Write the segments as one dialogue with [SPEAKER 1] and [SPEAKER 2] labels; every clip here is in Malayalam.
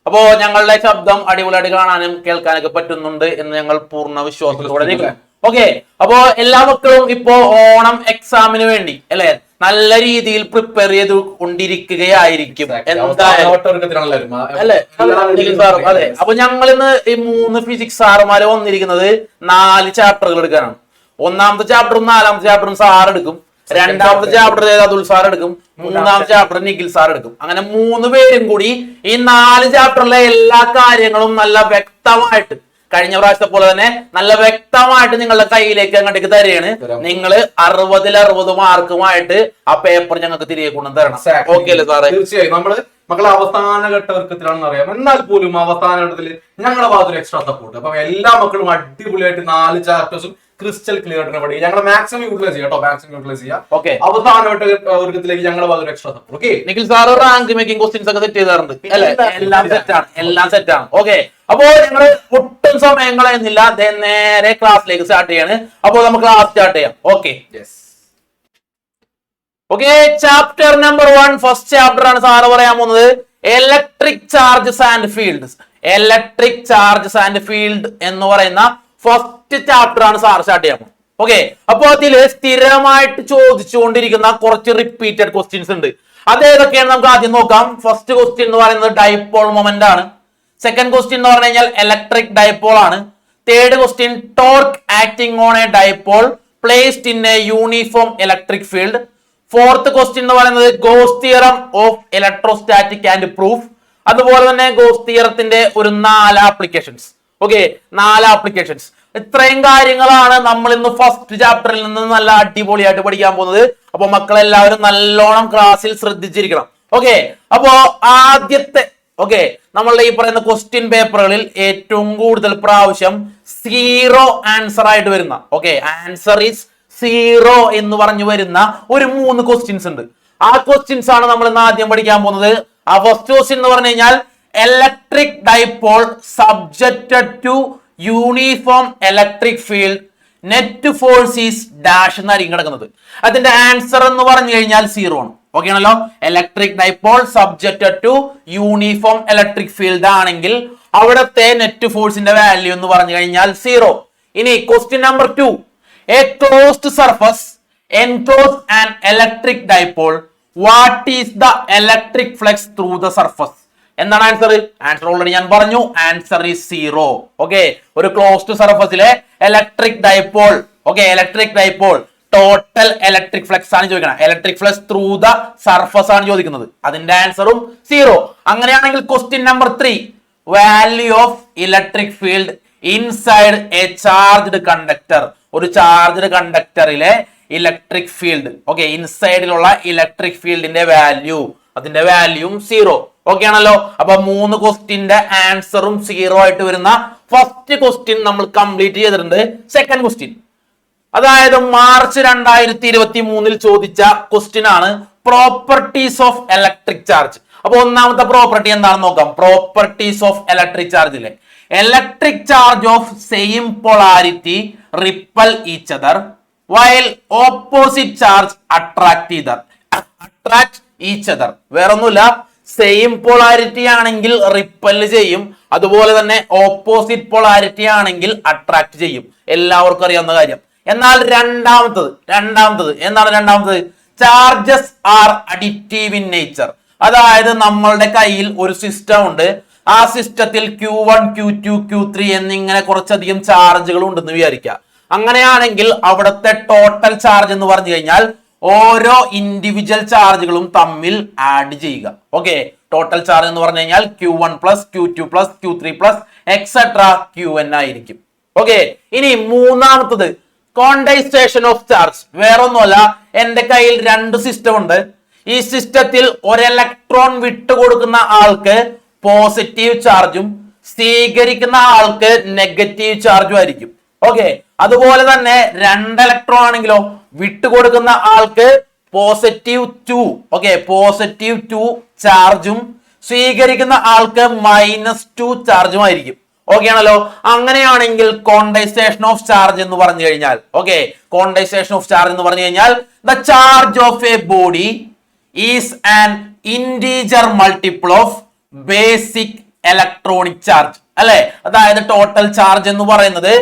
[SPEAKER 1] അപ്പോ ഞങ്ങളുടെ ശബ്ദം അടിപൊളിയായിട്ട് കാണാനും കേൾക്കാനൊക്കെ പറ്റുന്നുണ്ട് എന്ന് ഞങ്ങൾ പൂർണ്ണ വിശ്വാസത്തോടെ നിൽക്കുന്നു. ഓക്കെ, അപ്പോ എല്ലാ മക്കളും ഇപ്പോ ഓണം എക്സാമിന് വേണ്ടി അല്ലെ നല്ല രീതിയിൽ പ്രിപ്പയർ ചെയ്ത് കൊണ്ടിരിക്കുകയായിരിക്കും. അല്ലെ? അതെ. അപ്പൊ ഞങ്ങൾ ഇന്ന് ഈ 3 ഫിസിക്സ് സാറുമാര് വന്നിരിക്കുന്നത് 4 ചാപ്റ്ററുകൾ എടുക്കാനാണ്. ഒന്നാമത്തെ ചാപ്റ്ററും 4ാമത്തെ ചാപ്റ്ററും സാർ എടുക്കും. രണ്ടാമത്തെ ചാപ്റ്റർ അതുൽ സാർ എടുക്കും. മൂന്നാമത്തെ ചാപ്റ്റർ നിഖിൽ സാർ എടുക്കും. അങ്ങനെ 3 പേരും കൂടി ഈ 4 ചാപ്റ്ററിലെ എല്ലാ കാര്യങ്ങളും നല്ല വ്യക്തമായിട്ട് കഴിഞ്ഞ പ്രാവശ്യത്തെ പോലെ തന്നെ നല്ല വ്യക്തമായിട്ട് നിങ്ങളുടെ കയ്യിലേക്ക് അങ്ങോട്ടേക്ക് തരികയാണ്. നിങ്ങൾ 60 മാർക്കുമായിട്ട് ആ പേപ്പർ ഞങ്ങൾക്ക് തിരികെ കൊണ്ടു തരണം. ഓക്കെ അല്ലേ സാറേ?
[SPEAKER 2] തീർച്ചയായും നമ്മള് മക്കളെ അവസാന ഘട്ടവർക്കത്തിലാണെന്ന് അറിയാം. എന്നാൽ പോലും അവസാന ഘട്ടത്തിൽ ഞങ്ങളുടെ ഭാഗത്തൊരു എക്സ്ട്രാ സപ്പോർട്ട്. അപ്പൊ എല്ലാ മക്കളും അടിപൊളിയായിട്ട് 4 ചാപ്റ്റേഴ്സും ക്രിസ്റ്റൽ ക്ലിയർ പഠിക്കും. ഞങ്ങൾ മാക്സിമം യൂട്ടിലൈസ് ചെയ്യാം കേട്ടോ, മാക്സിമം യൂട്ടിലൈസ് ചെയ്യാം.
[SPEAKER 1] ഓക്കെ,
[SPEAKER 2] അവസാന വർഗത്തിലേക്ക് ഞങ്ങളുടെ ഭാഗത്തൊരു extra support. Okay,
[SPEAKER 1] Nikhil sir rank making questions ഒക്കെ സെറ്റ് ചെയ്താറുണ്ട് അല്ലെ? എല്ലാം സെറ്റാണ്. ഓക്കെ, അപ്പോ ഞങ്ങള് ഒട്ടും സമയം കളയുന്നില്ല, നേരെ ക്ലാസ്സിലേക്ക് സ്റ്റാർട്ട് ചെയ്യാണ്. അപ്പോ നമുക്ക് ക്ലാസ് സ്റ്റാർട്ട് ചെയ്യാം. Okay, okay, chapter number 1 first chapter ആണ് സാറ് പറയാൻ പോകുന്നത്. Electric charges and fields. Electric charges and field എന്ന് പറയുന്ന ഫസ്റ്റ് ചാപ്റ്റർ ആണ് സാർ സ്റ്റാർട്ട് ചെയ്യാൻ പോകുന്നത്. ഓക്കെ, അപ്പൊ അതില് സ്ഥിരമായിട്ട് ചോദിച്ചുകൊണ്ടിരിക്കുന്ന കുറച്ച് റിപ്പീറ്റഡ് ക്വസ്റ്റ്യൻസ് ഉണ്ട്. അത് ഏതൊക്കെയാണ് നമുക്ക് ആദ്യം നോക്കാം. ഫസ്റ്റ് ക്വസ്റ്റ്യൻ എന്ന് പറയുന്നത് ഡൈപോൾ മൊമെന്റ് ആണ്. സെക്കൻഡ് ക്വസ്റ്റ്യൻ എന്ന് പറഞ്ഞു കഴിഞ്ഞാൽ ഇലക്ട്രിക് ഡൈപോൾ ആണ്. Third question torque acting on a dipole placed in a uniform electric field. Fourth question എന്ന് പറയുന്നത് goes theorem of electrostatic and proof. അതുപോലെ തന്നെ ഗോസ് തിയറത്തിന്റെ ഒരു 4 ആപ്ലിക്കേഷൻസ്. Okay, 4 applications. ഇത്രയും കാര്യങ്ങളാണ് നമ്മൾ ഇന്ന് ഫസ്റ്റ് ചാപ്റ്ററിൽ നിന്ന് നല്ല അടിപൊളിയായിട്ട് പഠിക്കാൻ പോകുന്നത്. അപ്പൊ മക്കളെല്ലാവരും നല്ലോണം ക്ലാസ്സിൽ ശ്രദ്ധിച്ചിരിക്കണം. ഓക്കെ, അപ്പോ ആദ്യത്തെ നമ്മളുടെ ഈ പറയുന്ന ക്വസ്റ്റ്യൻ പേപ്പറുകളിൽ ഏറ്റവും കൂടുതൽ പ്രാവശ്യം 0 ആൻസർ ആയിട്ട് വരുന്ന ആൻസർ ഈസ് 0 എന്ന് പറഞ്ഞു വരുന്ന ഒരു 3 ക്വസ്റ്റ്യൻസ് ഉണ്ട്. ആ ക്വസ്റ്റ്യൻസ് ആണ് നമ്മൾ ഇന്ന് ആദ്യം പഠിക്കാൻ പോകുന്നത്. ആ ഫസ്റ്റ് ക്വസ്റ്റ്യൻ എന്ന് പറഞ്ഞു കഴിഞ്ഞാൽ electric dipole subjected to uniform electric field net force is dash എന്നായിരിക്കും കിടക്കുന്നത്. അതിന്റെ ആൻസർ എന്ന് പറഞ്ഞു കഴിഞ്ഞാൽ 0 ആണ്. ഓക്കെ ആണല്ലോ? Electric dipole subjected to uniform electric field ആണെങ്കിൽ അവിടത്തെ നെറ്റ് ഫോഴ്സിന്റെ വാല്യൂ എന്ന് പറഞ്ഞു കഴിഞ്ഞാൽ 0. ഇനി question number 2, a closed surface enclose an electric dipole, what is the electric flux through the surface? എന്താണ് ആൻസർ? ആൻസർ ഓൾറെഡി ഞാൻ പറഞ്ഞു, ആൻസർ ഈസ് 0. ഓക്കെ, ഒരു ക്ലോസ്ഡ് സർഫസിലെ electric dipole electric dipole total electric flux ആണ് ചോദിക്കുന്നത്. Electric flux through the surface ആണ് ചോദിക്കുന്നത്. അതിന്റെ ആൻസറും 0. അങ്ങനെയാണെങ്കിൽ question number 3, value of electric field inside a charged conductor. ഒരു ചാർജ്ഡ് കണ്ടക്ടറിലെ ഇലക്ട്രിക് ഫീൽഡ് ഇൻസൈഡിലുള്ള ഇലക്ട്രിക് ഫീൽഡിന്റെ വാല്യൂ, അതിന്റെ വാല്യൂം 0. ഓക്കെ ആണല്ലോ? അപ്പൊ 3 ക്വസ്റ്റ്യന്റെ ആൻസറും 0 ആയിട്ട് വരുന്ന ഫസ്റ്റ് ക്വസ്റ്റ്യൻ നമ്മൾ കംപ്ലീറ്റ് ചെയ്തിട്ടുണ്ട്. സെക്കൻഡ് ക്വസ്റ്റ്യൻ, അതായത് മാർച്ച് 2023 ചോദിച്ച ക്വസ്റ്റ്യൻ ആണ് പ്രോപ്പർട്ടീസ് ഓഫ് ഇലക്ട്രിക് ചാർജ്. അപ്പൊ ഒന്നാമത്തെ പ്രോപ്പർട്ടി എന്താണെന്ന് നോക്കാം. പ്രോപ്പർട്ടീസ് ഓഫ് ഇലക്ട്രിക് ചാർജിലെ electric charge of same polarity repel each other while opposite charge attract each other. വേറൊന്നുമില്ല, സെയിം പൊളാരിറ്റി ആണെങ്കിൽ റിപ്പല് ചെയ്യും, അതുപോലെ തന്നെ ഓപ്പോസിറ്റ് പൊളാരിറ്റി ആണെങ്കിൽ അട്രാക്ട് ചെയ്യും. എല്ലാവർക്കും അറിയാവുന്ന കാര്യം. എന്നാൽ രണ്ടാമത്തത് എന്താണ്? രണ്ടാമത്തത് charges are additive in nature. അതായത് നമ്മളുടെ കയ്യിൽ ഒരു സിസ്റ്റം ഉണ്ട്. ആ സിസ്റ്റത്തിൽ Q1, Q2, Q3 എന്നിങ്ങനെ കുറച്ചധികം ചാർജുകൾ ഉണ്ടെന്ന് വിചാരിക്കുക. അങ്ങനെയാണെങ്കിൽ അവിടുത്തെ ടോട്ടൽ ചാർജ് എന്ന് പറഞ്ഞു കഴിഞ്ഞാൽ ഓരോ ഇൻഡിവിജ്വൽ ചാർജുകളും തമ്മിൽ ആഡ് ചെയ്യുക. ടോട്ടൽ ചാർജ് എന്ന് പറഞ്ഞു കഴിഞ്ഞാൽ Q1 plus Q2 plus Q3 plus etcetera Qn ആയിരിക്കും. ഇനി മൂന്നാമത്തത് കോണ്ടൈസേഷൻ ഓഫ് ചാർജ്. വേറൊന്നുമല്ല, എന്റെ കയ്യിൽ 2 സിസ്റ്റം ഉണ്ട്. ഈ സിസ്റ്റത്തിൽ ഒരു ഇലക്ട്രോൺ വിട്ടുകൊടുക്കുന്ന ആൾക്ക് പോസിറ്റീവ് ചാർജും സ്വീകരിക്കുന്ന ആൾക്ക് നെഗറ്റീവ് ചാർജും ആയിരിക്കും. അതുപോലെ തന്നെ 2 ഇലക്ട്രോൺ ആണെങ്കിലോ വിട്ടുകൊടുക്കുന്ന ആൾക്ക് +2 ചാർജും സ്വീകരിക്കുന്ന ആൾക്ക് -2 ചാർജും ആയിരിക്കും. ആണല്ലോ? അങ്ങനെയാണെങ്കിൽ കോണ്ടൈസേഷൻ ഓഫ് ചാർജ് എന്ന് പറഞ്ഞു കഴിഞ്ഞാൽ കോണ്ടൈസേഷൻ ഓഫ് ചാർജ് എന്ന് പറഞ്ഞു കഴിഞ്ഞാൽ the charge of A body is an integer multiple of basic electronic charge അല്ലെ. അതായത് ടോട്ടൽ ചാർജ് എന്ന് പറയുന്നത്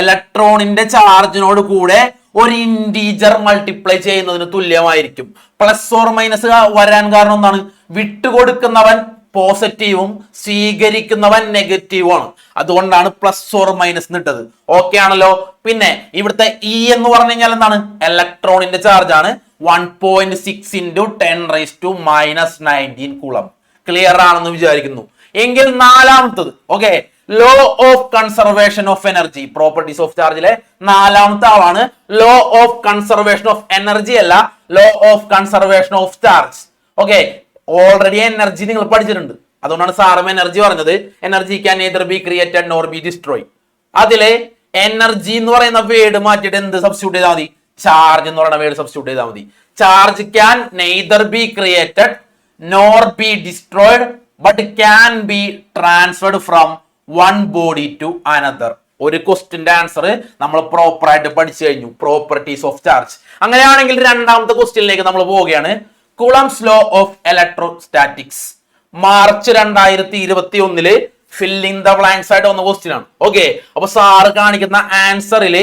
[SPEAKER 1] ഇലക്ട്രോണിന്റെ ചാർജിനോട് കൂടെ ഒരു ഇന്റീജർ മൾട്ടിപ്ലൈ ചെയ്യുന്നതിന് തുല്യമായിരിക്കും. പ്ലസ് ഓർ മൈനസ് വരാൻ കാരണം എന്താണ്? വിട്ടുകൊടുക്കുന്നവൻ പോസിറ്റീവും സ്വീകരിക്കുന്നവൻ നെഗറ്റീവും ആണ്. അതുകൊണ്ടാണ് പ്ലസ് ഓർ മൈനസ് ഇട്ടത്. ഓക്കെ ആണല്ലോ. പിന്നെ ഇവിടുത്തെ ഇ എന്ന് പറഞ്ഞു കഴിഞ്ഞാൽ എന്താണ്? ഇലക്ട്രോണിന്റെ ചാർജ് ആണ്. 1.6 ഇൻറ്റു 10⁻⁻19 കൂളം. ക്ലിയർ ആണെന്ന് വിചാരിക്കുന്നു. എങ്കിൽ നാലാമത്തത് okay, law of conservation of energy, properties of ചാർജിലെ നാലാമത്തെ ആളാണ് law of conservation of energy അല്ല, law of conservation of charge. Okay, already energy നിങ്ങൾ പഠിച്ചിട്ടുണ്ട്. അതുകൊണ്ടാണ് സാറും എനർജി പറഞ്ഞത്. Energy can neither be created nor be destroy. അതിലെ എനർജി എന്ന് പറയുന്ന വേർഡ് മാറ്റിയിട്ട് എന്ത് സബ്സ്റ്റിറ്റ്യൂട്ട് ചെയ്താൽ മതി? ചാർജ് എന്ന് പറയുന്ന വേർഡ് സബ്സ്റ്റിറ്റ്യൂട്ട് ചെയ്താൽ മതി. Charge can neither be created nor be destroyed but can be transferred from one body to another. ഒരു ക്വസ്റ്റിന്റെ ആൻസർ നമ്മൾ പ്രോപ്പർ ആയിട്ട് പഠിച്ചു കഴിഞ്ഞു, പ്രോപ്പർട്ടീസ് ഓഫ് ചാർജ്. അങ്ങനെയാണെങ്കിൽ രണ്ടാമത്തെ ക്വസ്റ്റ്യനിലേക്ക് നമ്മൾ പോവുകയാണ്. കുളംസ് law of electrostatics. March 2021 filling the blanks ആയിട്ട് വന്ന ക്വസ്റ്റ്യൻ ആണ്. ഓക്കെ, അപ്പൊ സാറ് കാണിക്കുന്ന ആൻസറിൽ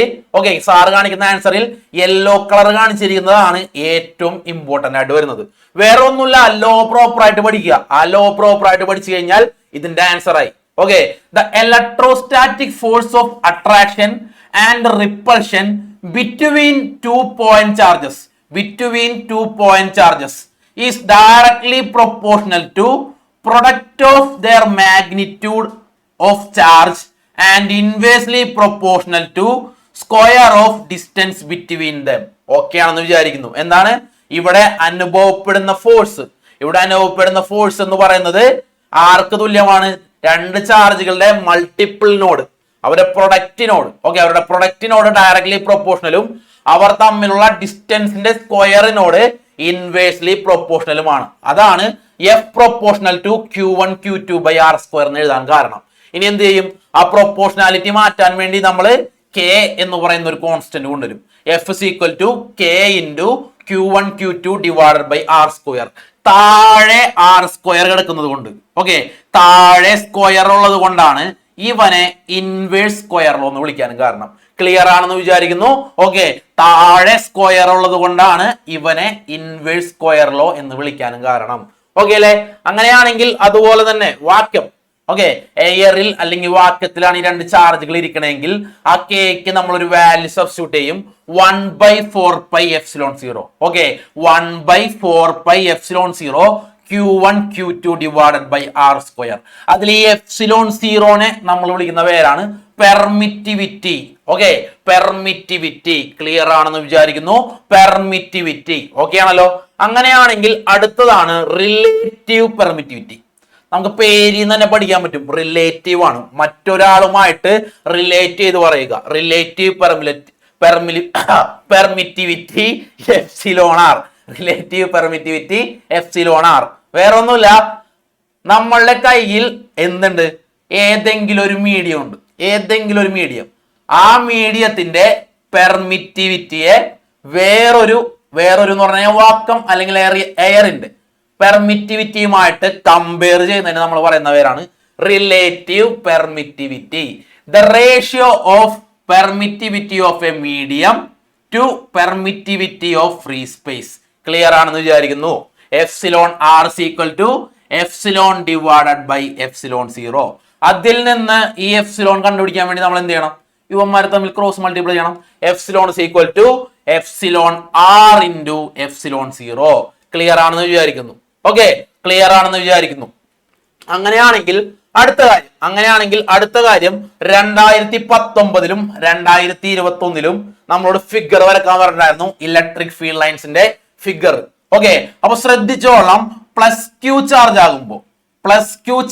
[SPEAKER 1] യെല്ലോ കളർ കാണിച്ചിരിക്കുന്നതാണ് ഏറ്റവും ഇമ്പോർട്ടന്റ് ആയിട്ട് വരുന്നത്. വേറെ ഒന്നുമില്ല, ലോ പ്രോപ്പർ ആയിട്ട് പഠിക്കുക. ആ ലോ പ്രോപ്പർ ആയിട്ട് പഠിച്ചു കഴിഞ്ഞാൽ ഇതിന്റെ ആൻസർ ആയി. Okay, the electrostatic force of attraction and repulsion between 2 point charges is directly proportional to product of their magnitude of charge and inversely proportional to square of distance between them. Okay ആണെന്ന് വിചാരിക്കുന്നു. എന്താണ് ഇവിടെ അനുഭവപ്പെടുന്ന ഫോഴ്സ് എന്ന് പറയുന്നത് ആർക്ക് തുല്യമാണ്? രണ്ട് ചാർജുകളുടെ മൾട്ടിപ്പിളിനോട്, അവരുടെ പ്രൊഡക്റ്റിനോട് ഡയറക്ട്ലി പ്രൊപ്പോർഷണലും അവർ തമ്മിലുള്ള ഡിസ്റ്റൻസിന്റെ സ്ക്വയറിനോട് ഇൻവേഴ്സ്ലി പ്രൊപ്പോർഷണലുമാണ്. അതാണ് F proportional to Q1 Q2 by R² എന്ന് എഴുതാൻ കാരണം. ഇനി എന്ത് ചെയ്യും? ആ പ്രൊപ്പോർഷണാലിറ്റി മാറ്റാൻ വേണ്ടി നമ്മൾ കെ എന്ന് പറയുന്ന ഒരു കോൺസ്റ്റന്റ് കൊണ്ടുവരും. F is equal to K into Q1 Q2 divided by R². താഴെ R² കിടക്കുന്നത് കൊണ്ട്, ഓക്കെ, താഴെ സ്ക്വയർ ഉള്ളത് കൊണ്ടാണ് ഇവനെ ഇൻവേഴ്സ് സ്ക്വയർ ലോ എന്ന് വിളിക്കാനും കാരണം. ക്ലിയർ ആണെന്ന് വിചാരിക്കുന്നു. ഓക്കെ, താഴെ സ്ക്വയർ ഉള്ളത് കൊണ്ടാണ് ഇവനെ ഇൻവേഴ്സ് സ്ക്വയർ ലോ എന്ന് വിളിക്കാനും കാരണം. ഓക്കെ അല്ലെ? അങ്ങനെയാണെങ്കിൽ അതുപോലെ തന്നെ വാക്യം, ഓക്കെ, എയറിൽ അല്ലെങ്കിൽ വാക്യത്തിലാണ് ഈ രണ്ട് ചാർജുകൾ ഇരിക്കണമെങ്കിൽ ആ കേക്ക് നമ്മൾ ഒരു വാല്യൂ സബ്സ്റ്റിറ്റ്യൂട്ട് ചെയ്യും. 1/4πε0. Okay, 1/4πε0 Q1 Q2 divided by R². അതിൽ ഈ ε0നെ നമ്മൾ വിളിക്കുന്ന പേരാണ് പെർമിറ്റിവിറ്റി. Okay, permittivity. ക്ലിയർ ആണെന്ന് വിചാരിക്കുന്നു. പെർമിറ്റിവിറ്റി. ഓക്കെ ആണല്ലോ. അങ്ങനെയാണെങ്കിൽ അടുത്തതാണ് റിലേറ്റീവ് പെർമിറ്റിവിറ്റി. നമുക്ക് പേരിൽ നിന്ന് തന്നെ പഠിക്കാൻ പറ്റും. റിലേറ്റീവ് ആണ്, മറ്റൊരാളുമായിട്ട് റിലേറ്റ് ചെയ്ത് പറയുക. Relative permittivity εr. Relative permittivity εr. വേറെ ഒന്നുമില്ല, നമ്മളുടെ കയ്യിൽ എന്തുണ്ട്? ഏതെങ്കിലും ഒരു മീഡിയം ഉണ്ട്. ആ മീഡിയത്തിന്റെ പെർമിറ്റിവിറ്റിയെ വേറൊരു എന്ന് പറഞ്ഞാൽ വാക്കം അല്ലെങ്കിൽ എയറിന്റെ പെർമിറ്റിവിറ്റിയുമായിട്ട് കമ്പയർ ചെയ്യുന്നതിന് നമ്മൾ പറയുന്ന പേരാണ് relative permittivity. The ratio of permittivity of a medium to permittivity of free space. Clear ആണെന്ന് വിചാരിക്കുന്നു. εr = divided by ε0. അതിൽ നിന്ന് ഈ എപ്സിലോൺ കണ്ടുപിടിക്കാൻ വേണ്ടി നമ്മൾ എന്ത് ചെയ്യണം? ഇവന്മാരെ തമ്മിൽ ക്രോസ് മൾട്ടിപ്ലൈ ചെയ്യണം. εr × ε0. ക്ലിയർ ആണെന്ന് വിചാരിക്കുന്നു. ഓക്കെ, ക്ലിയർ ആണെന്ന് വിചാരിക്കുന്നു. അങ്ങനെയാണെങ്കിൽ അടുത്ത കാര്യം 2019 2021 നമ്മളോട് ഫിഗർ വരക്കാൻ പറഞ്ഞിട്ടുണ്ടായിരുന്നു, ഇലക്ട്രിക് ഫീൽഡ് ലൈൻസിന്റെ ഫിഗർ. ഓക്കെ, അപ്പൊ ശ്രദ്ധിച്ചോളാം. പ്ലസ് ക്യൂ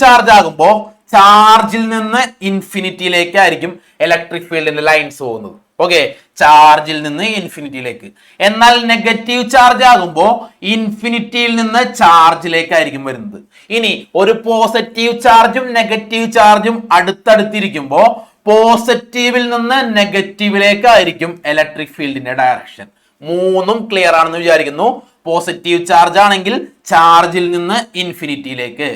[SPEAKER 1] ചാർജ് ആകുമ്പോ ചാർജിൽ നിന്ന് ഇൻഫിനിറ്റിയിലേക്കായിരിക്കും ഇലക്ട്രിക് ഫീൽഡിന്റെ ലൈൻസ് പോകുന്നത്. ഓക്കെ, ചാർജിൽ നിന്ന് ഇൻഫിനിറ്റിയിലേക്ക്. എന്നാൽ നെഗറ്റീവ് ചാർജ് ആകുമ്പോൾ ഇൻഫിനിറ്റിയിൽ നിന്ന് ചാർജിലേക്കായിരിക്കും വരുന്നത്. ഇനി ഒരു പോസിറ്റീവ് ചാർജും നെഗറ്റീവ് ചാർജും അടുത്തടുത്തിരിക്കുമ്പോൾ പോസിറ്റീവിൽ നിന്ന് നെഗറ്റീവിലേക്കായിരിക്കും ഇലക്ട്രിക് ഫീൽഡിന്റെ ഡയറക്ഷൻ. മൂന്നും ക്ലിയർ ആണെന്ന് വിചാരിക്കുന്നു. പോസിറ്റീവ് ചാർജ് ആണെങ്കിൽ ചാർജിൽ നിന്ന് ഇൻഫിനിറ്റിയിലേക്ക്,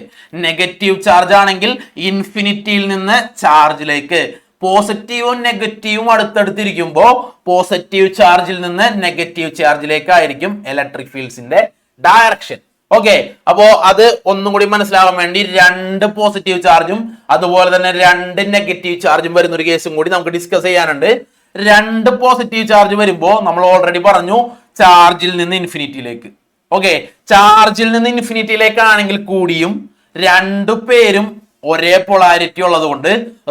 [SPEAKER 1] നെഗറ്റീവ് ചാർജ് ആണെങ്കിൽ ഇൻഫിനിറ്റിയിൽ നിന്ന് ചാർജിലേക്ക്. പോസിറ്റീവും നെഗറ്റീവും അടുത്തടുത്തിരിക്കുമ്പോൾ പോസിറ്റീവ് ചാർജിൽ നിന്ന് നെഗറ്റീവ് ചാർജിലേക്കായിരിക്കും ഇലക്ട്രിക് ഫീൽഡ്സിന്റെ ഡയറക്ഷൻ. ഓക്കെ, അപ്പോ അത് ഒന്നും കൂടി മനസ്സിലാവാൻ വേണ്ടി 2 പോസിറ്റീവ് ചാർജും അതുപോലെ തന്നെ 2 നെഗറ്റീവ് ചാർജും വരുന്ന ഒരു കേസും കൂടി നമുക്ക് ഡിസ്കസ് ചെയ്യാനുണ്ട്. 2 പോസിറ്റീവ് ചാർജ് വരുമ്പോൾ നമ്മൾ ഓൾറെഡി പറഞ്ഞു ചാർജിൽ നിന്ന് ഇൻഫിനിറ്റിയിലേക്ക്. ഓക്കെ, ചാർജിൽ നിന്ന് ഇൻഫിനിറ്റിയിലേക്കാണെങ്കിൽ കൂടിയും 2 പേരും ഒരേ പൊളാരിറ്റി ഉള്ളത് കൊണ്ട്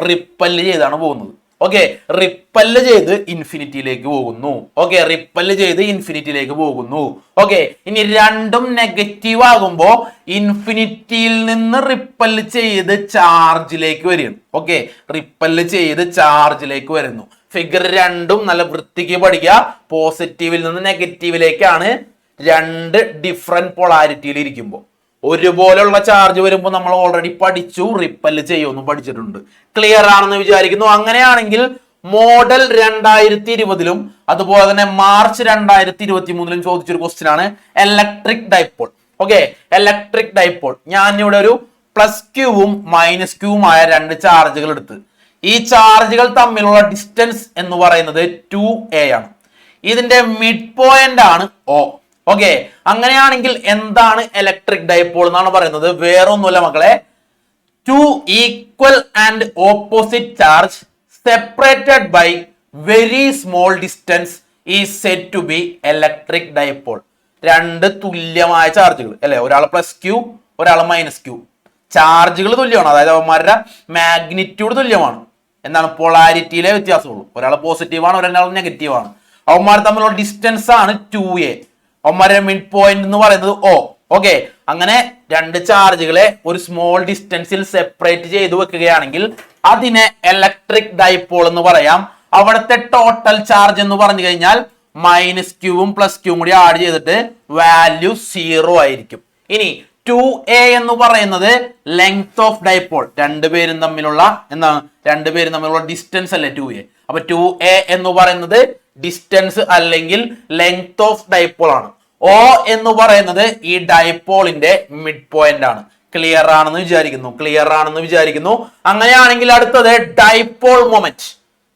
[SPEAKER 1] റിപ്പല് ചെയ്താണ് പോകുന്നത്. ഓക്കെ, റിപ്പല് ചെയ്ത് ഇൻഫിനിറ്റിയിലേക്ക് പോകുന്നു. ഓക്കെ, റിപ്പല് ചെയ്ത് ഇൻഫിനിറ്റിയിലേക്ക് പോകുന്നു. ഓക്കെ, ഇനി രണ്ടും നെഗറ്റീവ് ആകുമ്പോ ഇൻഫിനിറ്റിയിൽ നിന്ന് റിപ്പല് ചെയ്ത് ചാർജിലേക്ക് വരികയാണ്. ഓക്കെ, റിപ്പല് ചെയ്ത് ചാർജിലേക്ക് വരുന്നു. ഫിഗർ 2 നല്ല വൃത്തിക്ക് പഠിക്കുക. പോസിറ്റീവിൽ നിന്ന് നെഗറ്റീവിലേക്കാണ് 2 ഡിഫറെന്റ് പൊളാരിറ്റിയിൽ ഇരിക്കുമ്പോൾ. ഒരുപോലുള്ള ചാർജ് വരുമ്പോൾ നമ്മൾ ഓൾറെഡി പഠിച്ചു, റിപ്പല് ചെയ്യുമെന്ന് പഠിച്ചിട്ടുണ്ട്. ക്ലിയർ ആണെന്ന് വിചാരിക്കുന്നു. അങ്ങനെയാണെങ്കിൽ മോഡൽ 2020 അതുപോലെ തന്നെ മാർച്ച് 2023 ചോദിച്ചൊരു ക്വസ്റ്റ്യൻ ആണ് electric dipole. Okay, electric dipole. ഞാൻ ഇവിടെ ഒരു പ്ലസ് ക്യൂവും മൈനസ് ക്യൂവുമായ 2 ചാർജുകൾ എടുത്ത് ഈ ചാർജുകൾ തമ്മിലുള്ള ഡിസ്റ്റൻസ് എന്ന് പറയുന്നത് 2a ആണ്. ഇതിന്റെ മിഡ് പോയിന്റ് ആണ് O. ഓക്കെ, അങ്ങനെയാണെങ്കിൽ എന്താണ് ഇലക്ട്രിക് ഡൈപോൾ എന്നാണ് പറയുന്നത്? വേറൊന്നുമില്ല മക്കളെ, 2 equal and opposite charge separated by very small distance is said to be electric dipole. 2 തുല്യമായ ചാർജുകൾ അല്ലെ, ഒരാൾ പ്ലസ് ക്യൂ ഒരാൾ മൈനസ് ക്യൂ. ചാർജുകൾ തുല്യമാണ്, അതായത് അവന്മാരുടെ മാഗ്നിറ്റ്യൂഡ് തുല്യമാണ്. എന്താണ് പൊളാരിറ്റിയിലെ വ്യത്യാസമുള്ളൂ. ഒരാൾ പോസിറ്റീവ് ആണ് ഒരാൾ നെഗറ്റീവ് ആണ്. അവന്മാർ തമ്മിലുള്ള ഡിസ്റ്റൻസ് ആണ് 2a. അവന്മാരുടെ മിഡ് പോയിന്റ് എന്ന് പറയുന്നത് O. ഓക്കെ, അങ്ങനെ 2 ചാർജുകളെ ഒരു സ്മോൾ ഡിസ്റ്റൻസിൽ സെപ്പറേറ്റ് ചെയ്ത് വെക്കുകയാണെങ്കിൽ അതിനെ ഇലക്ട്രിക് ഡൈപോൾ എന്ന് പറയാം. അവിടുത്തെ ടോട്ടൽ ചാർജ് എന്ന് പറഞ്ഞു കഴിഞ്ഞാൽ മൈനസ് ക്യൂവും പ്ലസ് ക്യൂവും കൂടി ആഡ് ചെയ്തിട്ട് വാല്യൂ 0 ആയിരിക്കും. ഇനി 2a എന്ന് പറയുന്നത് ലെങ്ത് ഓഫ് ഡൈപോൾ. 2 പേരും തമ്മിലുള്ള എന്താണ്, 2 പേരും തമ്മിലുള്ള ഡിസ്റ്റൻസ് അല്ലേ 2a. അപ്പൊ 2a എന്ന് പറയുന്നത് ഡിസ്റ്റൻസ് അല്ലെങ്കിൽ ലെങ്ത് ഓഫ് ഡൈപോൾ ആണ്. O എന്ന് പറയുന്നത് ഈ ഡൈപോളിന്റെ മിഡ് പോയിന്റ് ആണ്. ക്ലിയർ ആണെന്ന് വിചാരിക്കുന്നു. ക്ലിയർ ആണെന്ന് വിചാരിക്കുന്നു. അങ്ങനെയാണെങ്കിൽ അടുത്തത് ഡൈപോൾ മൊമെന്റ്.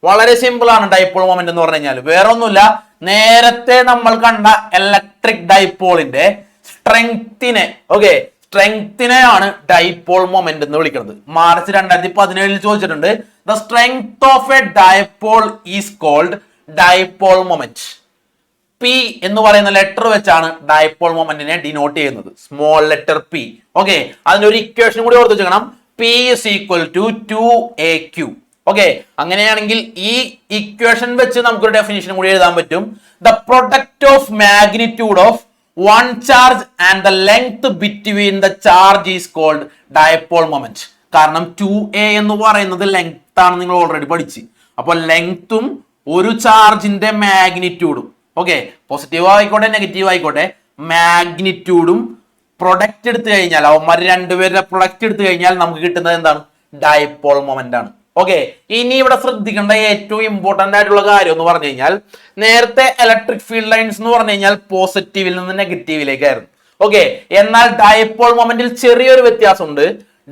[SPEAKER 1] വളരെ സിമ്പിൾ ആണ്. ഡൈപോൾ മൊമെന്റ് എന്ന് പറഞ്ഞു കഴിഞ്ഞാൽ വേറെ ഒന്നുമില്ല, നേരത്തെ നമ്മൾ കണ്ട ഇലക്ട്രിക് ഡൈപോളിന്റെ സ്ട്രെങ്തിനെ, ഓക്കെ, സ്ട്രെങ്തിനെയാണ് ഡൈപോൾ മൊമെന്റ് എന്ന് വിളിക്കുന്നത്. മാർച്ച് 2017 ചോദിച്ചിട്ടുണ്ട്. The strength of a dipole is called dipole moment. P എന്ന് പറയുന്ന ലെറ്റർ വെച്ചാണ് ഡൈപോൾ മൊമെന്റിനെ ഡിനോട്ട് ചെയ്യുന്നത്. Small letter P. ഓക്കെ, അതിനൊരു ഇക്വേഷൻ കൂടി ഓർത്ത് വെക്കണം. P is equal to 2aq. Okay, അങ്ങനെയാണെങ്കിൽ ഈ ഇക്വേഷൻ വെച്ച് നമുക്കൊരു ഡെഫിനിഷൻ കൂടി എഴുതാൻ പറ്റും. The product of magnitude of one charge and the length between the charge is called dipole moment. കാരണം 2a എന്ന് പറയുന്നത് ലെങ്ത് ആണ്, നിങ്ങൾ ഓൾറെഡി പഠിച്ച്. അപ്പോൾ ലെങ്ത്തും ഒരു ചാർജിന്റെ മാഗ്നിറ്റ്യൂഡും, ഓക്കെ, പോസിറ്റീവ് ആയിക്കോട്ടെ നെഗറ്റീവ് ആയിക്കോട്ടെ, മാഗ്നിറ്റ്യൂഡും പ്രൊഡക്റ്റ് എടുത്തു കഴിഞ്ഞാൽ, അവന്മാർ 2 പേരുടെ പ്രൊഡക്റ്റ് എടുത്തു കഴിഞ്ഞാൽ നമുക്ക് കിട്ടുന്നത് എന്താണ്? ഡൈപോൾ മൊമെന്റ് ആണ്. ഓക്കെ, ഇനി ഇവിടെ ശ്രദ്ധിക്കേണ്ട ഏറ്റവും ഇമ്പോർട്ടന്റ് ആയിട്ടുള്ള കാര്യം എന്ന് പറഞ്ഞു കഴിഞ്ഞാൽ, നേരത്തെ ഇലക്ട്രിക് ഫീൽഡ് ലൈൻസ് എന്ന് പറഞ്ഞു കഴിഞ്ഞാൽ പോസിറ്റീവിൽ നിന്ന് നെഗറ്റീവിലേക്കായിരുന്നു. ഓക്കെ, എന്നാൽ ഡൈപോൾ മൊമെന്റിൽ ചെറിയൊരു വ്യത്യാസമുണ്ട്.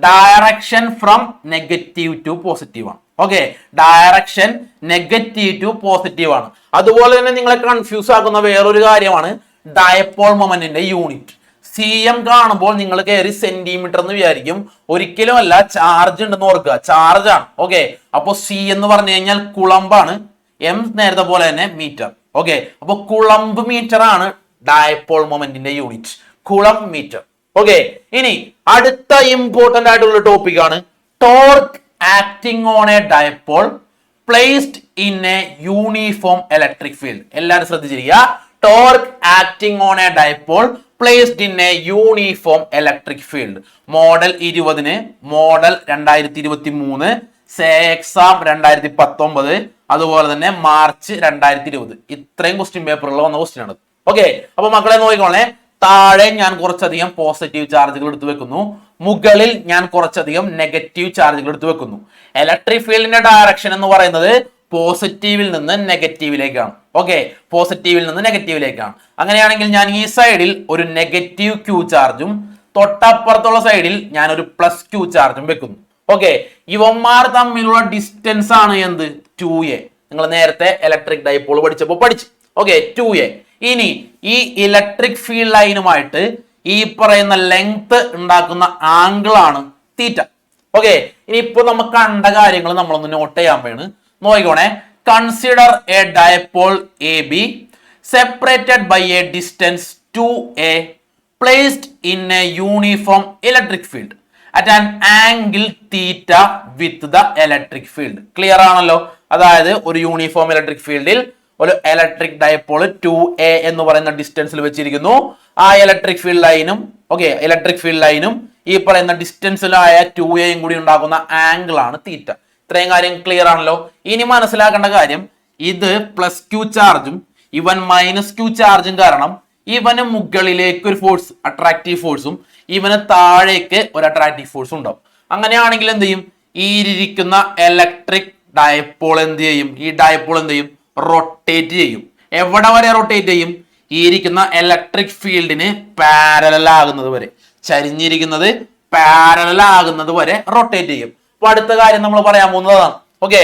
[SPEAKER 1] Direction from negative to positive ആണ്. Okay, direction negative to positive ആണ്. അതുപോലെ തന്നെ നിങ്ങളെ കൺഫ്യൂസ് ആക്കുന്ന വേറൊരു കാര്യമാണ് ഡൈപോൾ മൊമെന്റിന്റെ യൂണിറ്റ്. cm കാണുമ്പോൾ നിങ്ങൾ കയറി സെന്റിമീറ്റർ എന്ന് വിചാരിക്കും. ഒരിക്കലും അല്ല, ചാർജ് ഉണ്ടെന്ന് ഓർക്കുക, ചാർജ് ആണ്. ഓക്കെ, അപ്പൊ c എന്ന് പറഞ്ഞു കഴിഞ്ഞാൽ കുളമ്പാണ്, m നേരത്തെ പോലെ തന്നെ മീറ്റർ. ഓക്കെ, അപ്പൊ കുളമ്പ് മീറ്റർ ആണ് ഡൈപോൾ മൊമെന്റിന്റെ യൂണിറ്റ്, കുളം മീറ്റർ. ഓക്കെ, ഇനി അടുത്ത ഇമ്പോർട്ടന്റ് ആയിട്ടുള്ള ടോപ്പിക് ആണ് torque acting on a dipole placed in a uniform electric field. എല്ലാവരും ശ്രദ്ധിച്ചിരിക്കുക. Torque acting on a dipole placed in a uniform electric field. Model 20, model 2023, exam 2019, അതുപോലെ തന്നെ മാർച്ച് 2020. ഇത്രയും ക്വസ്റ്റ്യൻ പേപ്പറുകൾ വന്ന ക്വസ്റ്റ്യൻ ആണ്. ഓക്കെ, അപ്പൊ മക്കളെ നോക്കിക്കോളെ. താഴെ ഞാൻ കുറച്ചധികം പോസിറ്റീവ് ചാർജുകൾ എടുത്തു വെക്കുന്നു, മുകളിൽ ഞാൻ കുറച്ചധികം നെഗറ്റീവ് ചാർജുകൾ എടുത്തു വെക്കുന്നു. ഇലക്ട്രിക് ഫീൽഡിന്റെ ഡയറക്ഷൻ എന്ന് പറയുന്നത് പോസിറ്റീവിൽ നിന്ന് നെഗറ്റീവിലേക്കാണ്. ഓക്കെ, പോസിറ്റീവിൽ നിന്ന് നെഗറ്റീവിലേക്കാണ്. അങ്ങനെയാണെങ്കിൽ ഞാൻ ഈ സൈഡിൽ ഒരു നെഗറ്റീവ് ക്യൂ ചാർജും തൊട്ടപ്പുറത്തുള്ള സൈഡിൽ ഞാൻ ഒരു പ്ലസ് ക്യൂ ചാർജും വെക്കുന്നു. ഓക്കെ, ഇവന്മാർ തമ്മിലുള്ള ഡിസ്റ്റൻസ് ആണ് എന്ത്? 2a. നിങ്ങൾ നേരത്തെ ഇലക്ട്രിക് ഡൈപോൾ പഠിച്ചപ്പോൾ പഠിച്ചു. Okay, 2a. ഇനി ഈ ഇലക്ട്രിക് ഫീൽഡ് ലൈനുമായിട്ട് ഈ പറയുന്ന ലെങ്ത് ഉണ്ടാക്കുന്ന ആംഗിൾ ആണ് തീറ്റ. ഓക്കെ, ഇനി ഇപ്പൊ നമുക്ക് കണ്ട കാര്യങ്ങൾ നമ്മളൊന്ന് നോട്ട് ചെയ്യാൻ വേണ്. നോക്കിക്കോണേ. Consider a dipole A B separated by a distance 2a placed in a uniform electric field at an angle theta with the electric field. Clear ആണല്ലോ? അതായത് ഒരു യൂണിഫോം ഇലക്ട്രിക് ഫീൽഡിൽ ഒരു ഇലക്ട്രിക് ഡൈപോൾ 2a എന്ന് പറയുന്ന ഡിസ്റ്റൻസിൽ വെച്ചിരിക്കുന്നു. ആ ഇലക്ട്രിക് ഫീൽഡ് ലൈനും ഇലക്ട്രിക് ഫീൽഡ് ലൈനും ഈ പറയുന്ന ഡിസ്റ്റൻസിലായ 2aയും കൂടി ഉണ്ടാക്കുന്ന ആംഗിൾ ആണ് തീറ്റ. ഇത്രയും കാര്യം ക്ലിയർ ആണല്ലോ? ഇനി മനസ്സിലാക്കേണ്ട കാര്യം, ഇത് പ്ലസ് ക്യൂ ചാർജും ഇവൻ മൈനസ് ക്യൂ ചാർജും കാരണം ഇവന് മുകളിലേക്ക് ഒരു ഫോഴ്സ്, അട്രാക്റ്റീവ് ഫോഴ്സും ഇവന് താഴേക്ക് ഒരു അട്രാക്റ്റീവ് ഫോഴ്സും ഉണ്ടാവും. അങ്ങനെയാണെങ്കിൽ എന്ത് ചെയ്യും? ഈ ഇരിക്കുന്ന ഇലക്ട്രിക് ഡൈപോൾ എന്ത് ചെയ്യും? ഈ ഡൈപോൾ എന്ത് ചെയ്യും? റൊട്ടേറ്റ് ചെയ്യും. എവിടെ വരെ റൊട്ടേറ്റ് ചെയ്യും? ഈ ഇരിക്കുന്ന ഇലക്ട്രിക് ഫീൽഡിന് പാരലൽ ആകുന്നത് വരെ, ചരിഞ്ഞിരിക്കുന്നത് പാരലൽ ആകുന്നത് വരെ റൊട്ടേറ്റ് ചെയ്യും. അപ്പൊ അടുത്ത കാര്യം നമ്മൾ പറയാൻ പോകുന്നതാണ്. Okay,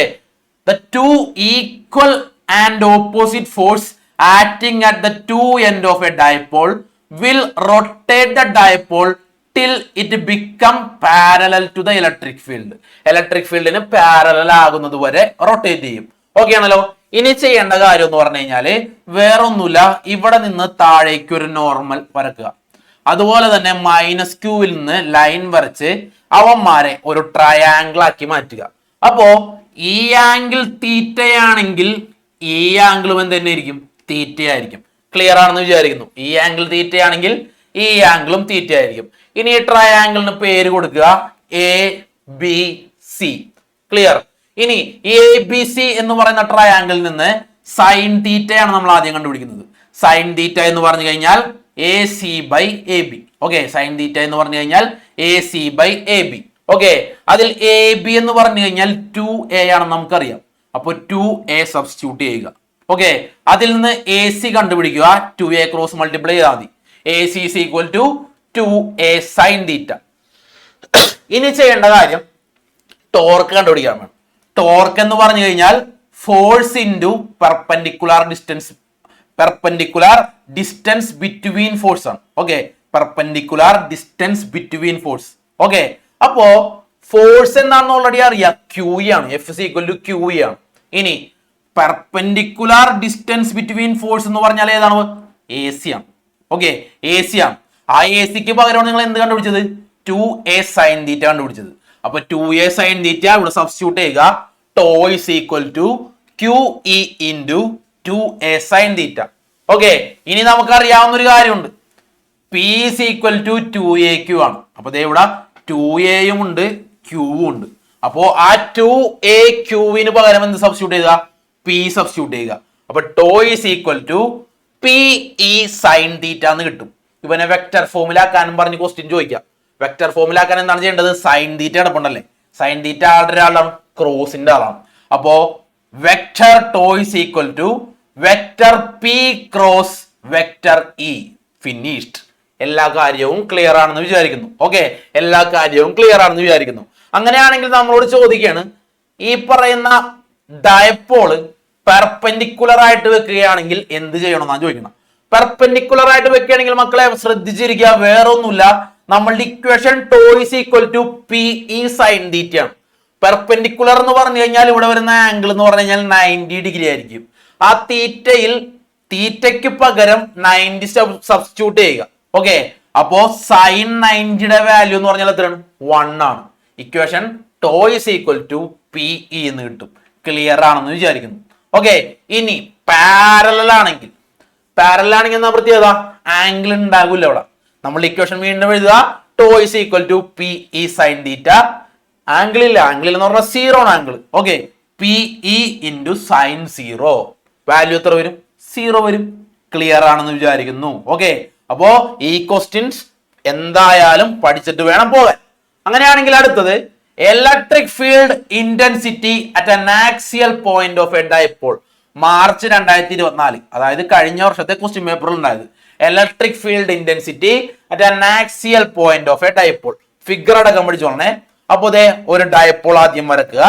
[SPEAKER 1] the two equal and opposite force acting at the two end of a dipole will rotate the dipole till it become parallel to the electric field. Electric field ന് പാരലൽ ആകുന്നത് വരെ റൊട്ടേറ്റ് ചെയ്യും. ഓക്കെ ആണല്ലോ? ഇനി ചെയ്യേണ്ട കാര്യം എന്ന് പറഞ്ഞു കഴിഞ്ഞാല് വേറൊന്നുമില്ല, ഇവിടെ നിന്ന് താഴേക്ക് ഒരു നോർമൽ വരക്കുക. അതുപോലെ തന്നെ മൈനസ് ക്യൂവിൽ നിന്ന് ലൈൻ വരച്ച് അവന്മാരെ ഒരു ട്രയാങ്കിൾ ആക്കി മാറ്റുക. അപ്പോ ഈ ആംഗിൾ തീറ്റയാണെങ്കിൽ ഈ ആംഗിളും എന്ത് തന്നെ ആയിരിക്കും? തീറ്റയായിരിക്കും. ക്ലിയർ ആണെന്ന് വിചാരിക്കുന്നു. ഈ ആംഗിൾ തീറ്റയാണെങ്കിൽ ഈ ആംഗിളും തീറ്റയായിരിക്കും. ഇനി ഈ ട്രയാംഗിളിന് പേര് കൊടുക്കുക ABC. ക്ലിയർ? ഇനി ABC എന്ന് പറയുന്ന ട്രയാംഗിളിൽ നിന്ന് സൈൻ തീറ്റയാണ് നമ്മൾ ആദ്യം കണ്ടുപിടിക്കുന്നത്. സൈൻ തീറ്റ എന്ന് പറഞ്ഞു കഴിഞ്ഞാൽ AC/AB. ഓക്കെ, സൈൻ തീറ്റ എന്ന് പറഞ്ഞു കഴിഞ്ഞാൽ AC/AB. ഓക്കെ, അതിൽ AB എന്ന് പറഞ്ഞു കഴിഞ്ഞാൽ 2a ആണെന്ന് നമുക്കറിയാം. അപ്പൊ 2a സബ്സ്റ്റിറ്റ്യൂട്ട് ചെയ്യുക. ഓക്കെ, അതിൽ നിന്ന് AC കണ്ടുപിടിക്കുക. 2a ക്രോസ് മൾട്ടിപ്ലൈ ചെയ്താൽ മതി. AC is equal to 2a sine തീറ്റ. ഇനി ചെയ്യേണ്ട കാര്യം ടോർക്ക് കണ്ടുപിടിക്കാൻ വേണം. ടോർക്ക് എന്ന് പറഞ്ഞു കഴിഞ്ഞാൽ force into perpendicular distance between force ആണ്. Okay, perpendicular distance between force. Okay, അപ്പോ ഫോഴ്സ് എന്താണെന്ന് ഓൾറെഡി അറിയാം, QE ആണ്. F is equal to QE ആണ്. ഇനി പെർപെൻഡിക്കുലാർ ഡിസ്റ്റൻസ് ബിറ്റ്വീൻ ഫോഴ്സ് എന്ന് പറഞ്ഞാൽ ഏതാണ്? AC ആണ്. ഓക്കെ, AC ആണ്. ആ AC-ക്ക് പകരമാണ് നിങ്ങൾ എന്ത് കണ്ടുപിടിച്ചത്? 2a സൈൻ തീറ്റ കണ്ടുപിടിച്ചത്. അപ്പൊ 2a സൈൻ തീറ്റ ഇവിടെ സബ്സ്റ്റിറ്റ്യൂട്ട് ചെയ്യുക. Tau is equal to QE into 2a sine theta. Okay, ഇനി നമുക്കറിയാവുന്ന ഒരു കാര്യമുണ്ട്, P is equal to 2aq ആണ്. അപ്പൊ ദേ ഇവിടെ 2aയും ഉണ്ട്, Q ഉണ്ട്. അപ്പോ ആ 2aqന് പകരം എന്ത് സബ്സ്റ്റിറ്റ്യൂട്ട് ചെയ്യുക? P സബ്സ്റ്റിറ്റ്യൂട്ട് ചെയ്യുക. അപ്പൊ tau is equal to PE sine theta എന്ന് കിട്ടും. ഇവനെ വെക്ടർ ഫോമിലാക്കാനും പറഞ്ഞ് ക്വസ്റ്റ്യൻ ചോദിക്കാം. വെക്ടർ ഫോമിലാക്കാൻ എന്താണ് ചെയ്യേണ്ടത്? Sine theta കിടപ്പുണ്ടല്ലേ? സൈൻ തീറ്റ ആളുടെ ആളാണ്, ക്രോസിന്റെ ആളാണ്. അപ്പോ vector tau is equal to vector P cross vector E. Finished. എല്ലാ കാര്യവും ക്ലിയർ ആണെന്ന് വിചാരിക്കുന്നു. ഓക്കെ, എല്ലാ കാര്യവും ക്ലിയർ ആണെന്ന് വിചാരിക്കുന്നു. അങ്ങനെയാണെങ്കിൽ നമ്മളോട് ചോദിക്കുകയാണ്, ഈ പറയുന്ന ഡയപോള് പെർപെൻഡിക്കുലർ ആയിട്ട് വെക്കുകയാണെങ്കിൽ എന്ത് ചെയ്യണം എന്നാണ് ചോദിക്കണം. പെർപെൻഡിക്കുലർ ആയിട്ട് വെക്കുകയാണെങ്കിൽ മക്കളെ ശ്രദ്ധിച്ചിരിക്കുക, വേറൊന്നുമില്ല, നമ്മളുടെ equation tau is equal to PE sine theta ആണ്. പെർപെൻഡിക്കുലർ എന്ന് പറഞ്ഞു കഴിഞ്ഞാൽ ഇവിടെ വരുന്ന ആംഗിൾ എന്ന് പറഞ്ഞു കഴിഞ്ഞാൽ 90 ഡിഗ്രി ആയിരിക്കും. ആ തീറ്റയ്ക്ക് പകരം 90 സബ്സ്റ്റിറ്റ്യൂട്ട് ചെയ്യുക. ഓക്കെ, അപ്പോ സൈൻ 90യുടെ വാല്യൂ എന്ന് പറഞ്ഞാൽ എത്രയാണ്? 1 ആണ്. Equation tau is equal to PE എന്ന് കിട്ടും. ക്ലിയർ ആണെന്ന് വിചാരിക്കുന്നു. ഓക്കെ, ഇനി പാരലൽ ആണെങ്കിൽ എന്താ പ്രത്യേകത? ആംഗിൾ ഉണ്ടാകില്ല അവിടെ. നമ്മൾ ഇക്വേഷൻ വീണ്ടും എഴുതുക. Tau is equal to PE sine theta. Angle ഇല്ല, ആംഗിൾ എന്ന് പറഞ്ഞാൽ 0 ആണ് angle. Okay, PE into sine 0. Value എത്ര വരും? 0 വരും. ക്ലിയർ ആണെന്ന് വിചാരിക്കുന്നു. ഓക്കെ, അപ്പോ ഈ ക്വസ്റ്റ്യൻസ് എന്തായാലും പഠിച്ചിട്ട് വേണം പോകാൻ. അങ്ങനെയാണെങ്കിൽ അടുത്തത് electric field intensity at an axial point of a dipole March 2024, അതായത് കഴിഞ്ഞ വർഷത്തെ ക്വസ്റ്റ്യൻ പേപ്പറിൽ ഉണ്ടായത്. Electric field intensity at an axial point of a dipole. Figure അടക്കം പഠിച്ചോളണേ. അപ്പൊ ഇതേ ഒരു ഡൈപോൾ ആദ്യം വരക്കുക.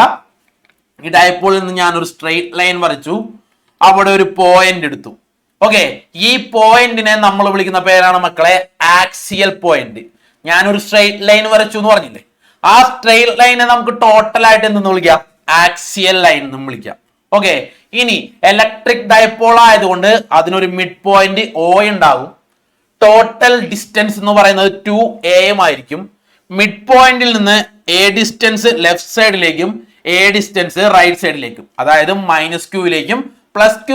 [SPEAKER 1] ഈ ഡൈപോളിൽ നിന്ന് ഞാൻ ഒരു സ്ട്രെയിറ്റ് ലൈൻ വരച്ചു. അവിടെ ഒരു പോയിന്റ് എടുത്തു. ഓക്കെ, ഈ പോയിന്റിനെ നമ്മൾ വിളിക്കുന്ന പേരാണ് മക്കളെ ആക്സിയൽ പോയിന്റ്. ഞാനൊരു സ്ട്രെയിറ്റ് ലൈൻ വരച്ചു എന്ന് പറഞ്ഞില്ലേ, ആ സ്ട്രെയിറ്റ് ലൈനെ നമുക്ക് ടോട്ടൽ ആയിട്ട് എന്തെന്ന് വിളിക്കാം? ആക്സിയൽ ലൈൻ എന്നും വിളിക്കാം. ഓക്കെ, ഇനി ഇലക്ട്രിക് ഡൈപോൾ ആയതുകൊണ്ട് അതിനൊരു മിഡ് പോയിന്റ് O ഉണ്ടാകും. ടോട്ടൽ ഡിസ്റ്റൻസ് എന്ന് പറയുന്നത് 2am ആയിരിക്കും. മിഡ് പോയിന്റിൽ നിന്ന് A ഡിസ്റ്റൻസ് ലെഫ്റ്റ് സൈഡിലേക്കും A ഡിസ്റ്റൻസ് റൈറ്റ് സൈഡിലേക്കും, അതായത് -q +q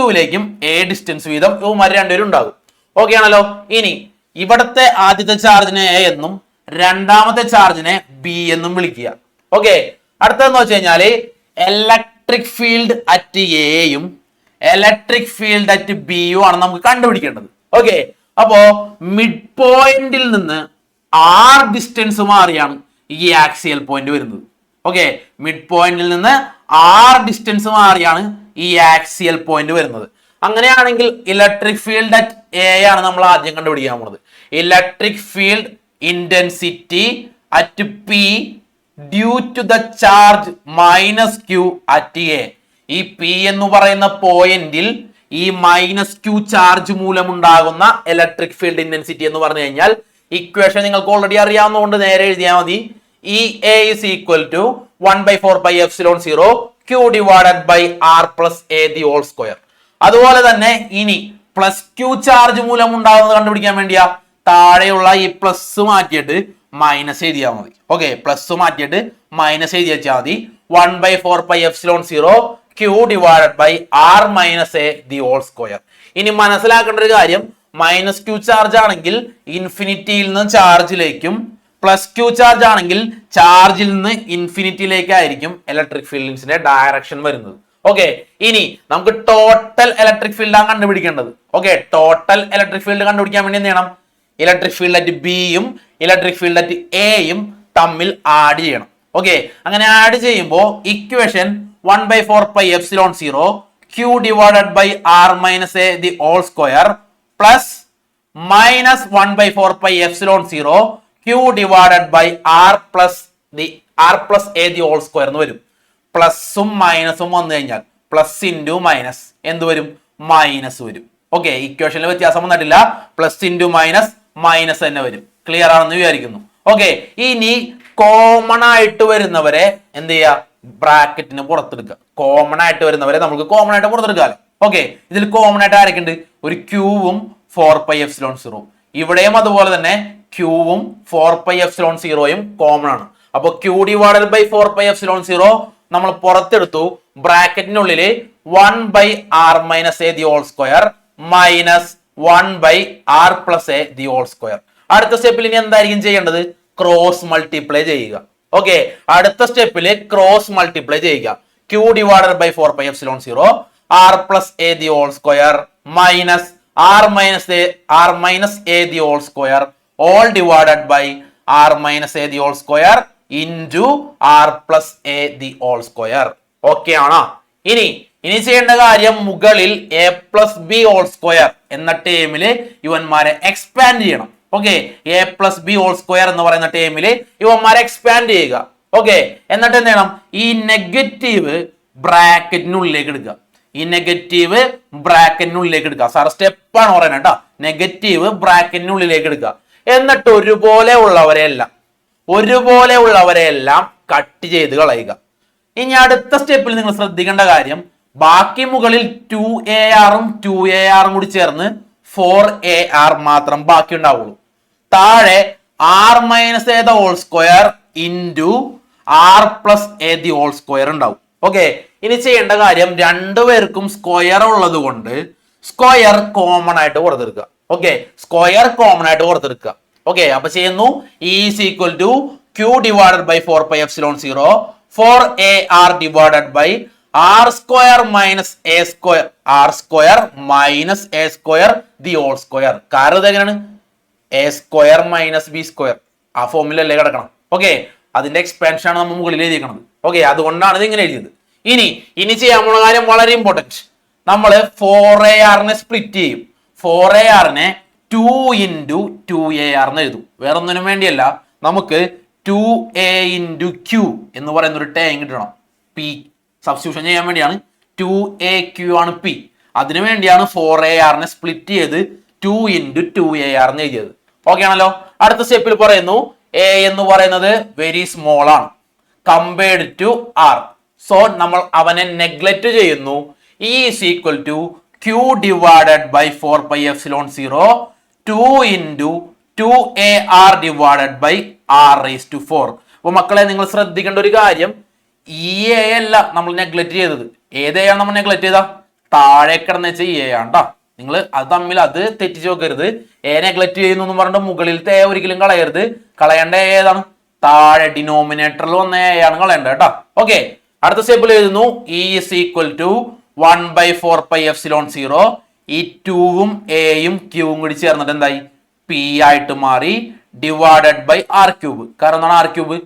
[SPEAKER 1] A ഡിസ്റ്റൻസ് വീതം ഇവന്മാർ രണ്ടുപേരും ഉണ്ടാകും. ഓക്കെ ആണല്ലോ. ഇനി ഇവിടത്തെ ആദ്യത്തെ ചാർജിനെ A എന്നും രണ്ടാമത്തെ ചാർജിനെ B എന്നും വിളിക്കുക. ഓക്കെ, അടുത്തതെന്ന് വെച്ച് കഴിഞ്ഞാല് ഇലക്ട്രിക് ഫീൽഡ് അറ്റ് എയും ഇലക്ട്രിക് ഫീൽഡ് അറ്റ് ബിയും ആണ് നമുക്ക് കണ്ടുപിടിക്കേണ്ടത്. ഓക്കെ, അപ്പോ മിഡ് പോയിന്റിൽ നിന്ന് R ഡിസ്റ്റൻസ് മാറിയാണ് ഈ ആക്സിയൽ പോയിന്റ് വരുന്നത്. ഓക്കെ, മിഡ് പോയിന്റിൽ നിന്ന് R ഡിസ്റ്റൻസ് മാറിയാണ് ഈ ആക്സിയൽ പോയിന്റ് വരുന്നത്. അങ്ങനെയാണെങ്കിൽ ഇലക്ട്രിക് ഫീൽഡ് അറ്റ് എ ആണ് നമ്മൾ ആദ്യം കണ്ടുപിടിക്കാൻ പോകുന്നത്. Electric field intensity at P due to the charge -q at A. ഈ പി എന്ന് പറയുന്ന പോയിന്റിൽ ഈ -q ചാർജ് മൂലമുണ്ടാകുന്ന ഇലക്ട്രിക് ഫീൽഡ് ഇന്റൻസിറ്റി എന്ന് പറഞ്ഞു കഴിഞ്ഞാൽ ഇക്വേഷൻ നിങ്ങൾക്ക് ഓൾറെഡി അറിയാവുന്നതുകൊണ്ട് നേരെ എഴുതിയാൽ മതി. E A is equal to 1/4πε0 q divided by r plus a the whole square. അതുപോലെ തന്നെ ഇനി +q ചാർജ് മൂലം ഉണ്ടാകുന്നത് കണ്ടുപിടിക്കാൻ വേണ്ടിയാ താഴെയുള്ള ഈ പ്ലസ് മാറ്റിയിട്ട് മൈനസ് എഴുതിയാൽ മതി. ഓക്കെ, പ്ലസ് മാറ്റിയിട്ട് മൈനസ് എഴുതി വെച്ചാൽ മതി. 1/4πε0 q divided by r minus a the whole square. ഇനി മനസ്സിലാക്കേണ്ട ഒരു കാര്യം, -q ചാർജ് ആണെങ്കിൽ ഇൻഫിനിറ്റിയിൽ നിന്ന് ചാർജിലേക്കും +q ചാർജ് ആണെങ്കിൽ ചാർജിൽ നിന്ന് ഇൻഫിനിറ്റിയിലേക്കായിരിക്കും ഇലക്ട്രിക് ഫീൽഡിന്റെ ഡയറക്ഷൻ വരുന്നത്. ഓക്കെ, ഇനി നമുക്ക് ടോട്ടൽ ഇലക്ട്രിക് ഫീൽഡ് ആണ് കണ്ടുപിടിക്കേണ്ടത്. ഓക്കെ, ടോട്ടൽ ഇലക്ട്രിക് ഫീൽഡ് കണ്ടുപിടിക്കാൻ വേണ്ടി എന്ത് ചെയ്യണം? ഇലക്ട്രിക് ഫീൽഡ് അറ്റ് ബിയും ഇലക്ട്രിക് ഫീൽഡ് അറ്റ് എയും തമ്മിൽ ആഡ് ചെയ്യണം. ഓക്കെ, അങ്ങനെ ആഡ് ചെയ്യുമ്പോൾ equation 1/4πε0 q divided by r minus a the whole square plus -1/4πε0 q divided by r plus a the whole square എന്ന് വരും. പ്ലസും മൈനസും വന്നു കഴിഞ്ഞാൽ പ്ലസ് ഇൻറ്റു മൈനസ് എന്ത് വരും? മൈനസ് വരും. ഓക്കെ, ഇക്വേഷനിൽ വ്യത്യാസം വന്നിട്ടില്ല. പ്ലസ് ഇൻറ്റു മൈനസ് മൈനസ് തന്നെ വരും. ക്ലിയർ ആണെന്ന് വിചാരിക്കുന്നു. ഓക്കെ, ഇനി കോമൺ ആയിട്ട് വരുന്നവരെ എന്ത് ചെയ്യുക? ബ്രാക്കറ്റിന് പുറത്തെടുക്കുക. കോമൺ ആയിട്ട് വരുന്നവരെ നമുക്ക് കോമൺ ആയിട്ട് പുറത്തെടുക്കാമല്ലോ. ഓക്കെ, ഇതിൽ കോമൺ ആയിട്ട് ആരൊക്കെ ഉണ്ട്? ഒരു ക്യൂവും 4πε0. ഇവിടെയും അതുപോലെ തന്നെ ക്യൂവും 4πε0യും കോമൺ ആണ്. അപ്പൊ q ഡിവൈഡഡ് ബൈ 4πε0 നമ്മൾ പുറത്തെടുത്തു. ബ്രാക്കറ്റിനുള്ളിൽ 1/r minus a the whole square minus 1/r plus a the whole square. അടുത്ത സ്റ്റെപ്പിൽ ഇനി എന്തായിരിക്കും ചെയ്യേണ്ടത്? ക്രോസ് മൾട്ടിപ്ലൈ ചെയ്യുക. ഓക്കെ, അടുത്ത സ്റ്റെപ്പിൽ ക്രോസ് മൾട്ടിപ്ലൈ ചെയ്യുക. q divided by 4πε0 r plus a the whole square minus r minus a the whole square all divided by r minus a the whole square into r plus a the whole square. Okay ആണോ? ഇനി ചെയ്യേണ്ട കാര്യം മുകളിൽ a plus b whole square എന്ന ടേമില് ഇവന്മാരെ എക്സ്പാൻഡ് ചെയ്യണം. Okay, a plus b whole square എന്ന് പറയുന്ന ടേമില് ഇവന്മാരെ എക്സ്പാൻഡ് ചെയ്യുക. ഓക്കെ, എന്നിട്ട് എന്ത് ചെയ്യണം? ഈ നെഗറ്റീവ് ബ്രാക്കറ്റിനുള്ളിലേക്ക് എടുക്കുക. ഈ നെഗറ്റീവ് ബ്രാക്കറ്റിനുള്ളിലേക്ക് എടുക്കുക. സാർ സ്റ്റെപ്പാണ് പറയുന്നത് കേട്ടോ. നെഗറ്റീവ് ബ്രാക്കറ്റിനുള്ളിലേക്ക് എടുക്കുക. എന്നിട്ട് ഒരുപോലെ ഉള്ളവരെയെല്ലാം കട്ട് ചെയ്ത് കളയുക. ഇനി അടുത്ത സ്റ്റെപ്പിൽ നിങ്ങൾ ശ്രദ്ധിക്കേണ്ട കാര്യം, ബാക്കി മുകളിൽ 2ar-ഉം 2ar-ഉം കൂടി ചേർന്ന് 4ar മാത്രം ബാക്കി ഉണ്ടാവുള്ളൂ. താഴെ r minus a the whole square into r plus a the whole square ഉണ്ടാവും. ഓക്കെ, ഇനി ചെയ്യേണ്ട കാര്യം, രണ്ടുപേർക്കും സ്ക്വയർ ഉള്ളത് കൊണ്ട് സ്ക്വയർ കോമൺ ആയിട്ട് പുറത്തെടുക്കുക. ഓക്കെ, സ്ക്വയർ കോമൺ ആയിട്ട് പുറത്തെടുക്കുക. ഓക്കെ, അപ്പൊ ചെയ്യുന്നു E is equal to q divided by 4πε0 4ar divided by r square minus a square r square minus a square the whole square. കാരണം ഇതെങ്ങനെയാണ്? a square minus b square ആ ഫോമിലല്ലേ കിടക്കണം. ഓക്കെ, അതിന്റെ എക്സ്പാൻഷൻ ആണ് നമ്മൾ മുകളിൽ എഴുതിയിരിക്കുന്നത്. ഓക്കെ, അതുകൊണ്ടാണ് ഇത് ഇങ്ങനെ എഴുതിയത്. ഇനി ചെയ്യാൻ പോണ കാര്യം വളരെ ഇമ്പോർട്ടൻറ്റ്. നമ്മൾ 4AR സ്പ്ലിറ്റ് ചെയ്യും. 4AR 2 into 2AR എന്ന് എഴുതും. വേറെ ഒന്നിനും വേണ്ടിയല്ല, നമുക്ക് 2A into Q എന്ന് പറയുന്ന ഒരു ടേം കിട്ടണം. P സബ്സ്റ്റിറ്റ്യൂഷൻ ചെയ്യാൻ വേണ്ടിയാണ്. 2AQ ആണ് P. അതിനു വേണ്ടിയാണ് 4AR സ്പ്ലിറ്റ് ചെയ്ത് 2 into 2AR എന്ന് എഴുതിയത്. ഓക്കെ ആണല്ലോ. അടുത്ത സ്റ്റെപ്പിൽ പറയുന്നു A എന്ന് പറയുന്നത് വെരി സ്മോൾ ആണ് കമ്പയർഡ് ടു R. സോ നമ്മൾ അവനെ നെഗ്ലക്ട് ചെയ്യുന്നു. E is equal to Q divided by 4 pi epsilon 0 2 into 2AR divided by R raised to 4. അപ്പോൾ മക്കളെ നിങ്ങൾ ശ്രദ്ധിക്കേണ്ട ഒരു കാര്യം, ഈ എ അല്ല നമ്മൾ നെഗ്ലക്ട് ചെയ്തത്. ഏതെയാണ് നമ്മൾ നെഗ്ലക്ട് ചെയ്ത? താഴെ കിടന്ന് വെച്ചാൽ ഈ എ ആണ്ടാ. നിങ്ങൾ അത് തമ്മിൽ അത് തെറ്റിച്ച് നോക്കരുത്. എ നെഗ്ലക്ട് ചെയ്യുന്നു എന്ന് പറഞ്ഞിട്ട് മുകളിലത്തെ എ ഒരിക്കലും കളയരുത്. കളയേണ്ട ഏതാണ്? താഴെ ഡിനോമിനേറ്ററിൽ വന്ന എ ആണ് കളയേണ്ടത് കേട്ടോ. ഓക്കെ, അടുത്ത സ്റ്റെപ്പിൽ എഴുതുന്നു E is equal to 1 by 4 pi epsilon 0. ഈ 2ഉം എയും ക്യൂവും കൂടി ചേർന്നിട്ട് എന്തായി? P ആയിട്ട് മാറി. Divided by R cube. കാരണം എന്താണ് R cube?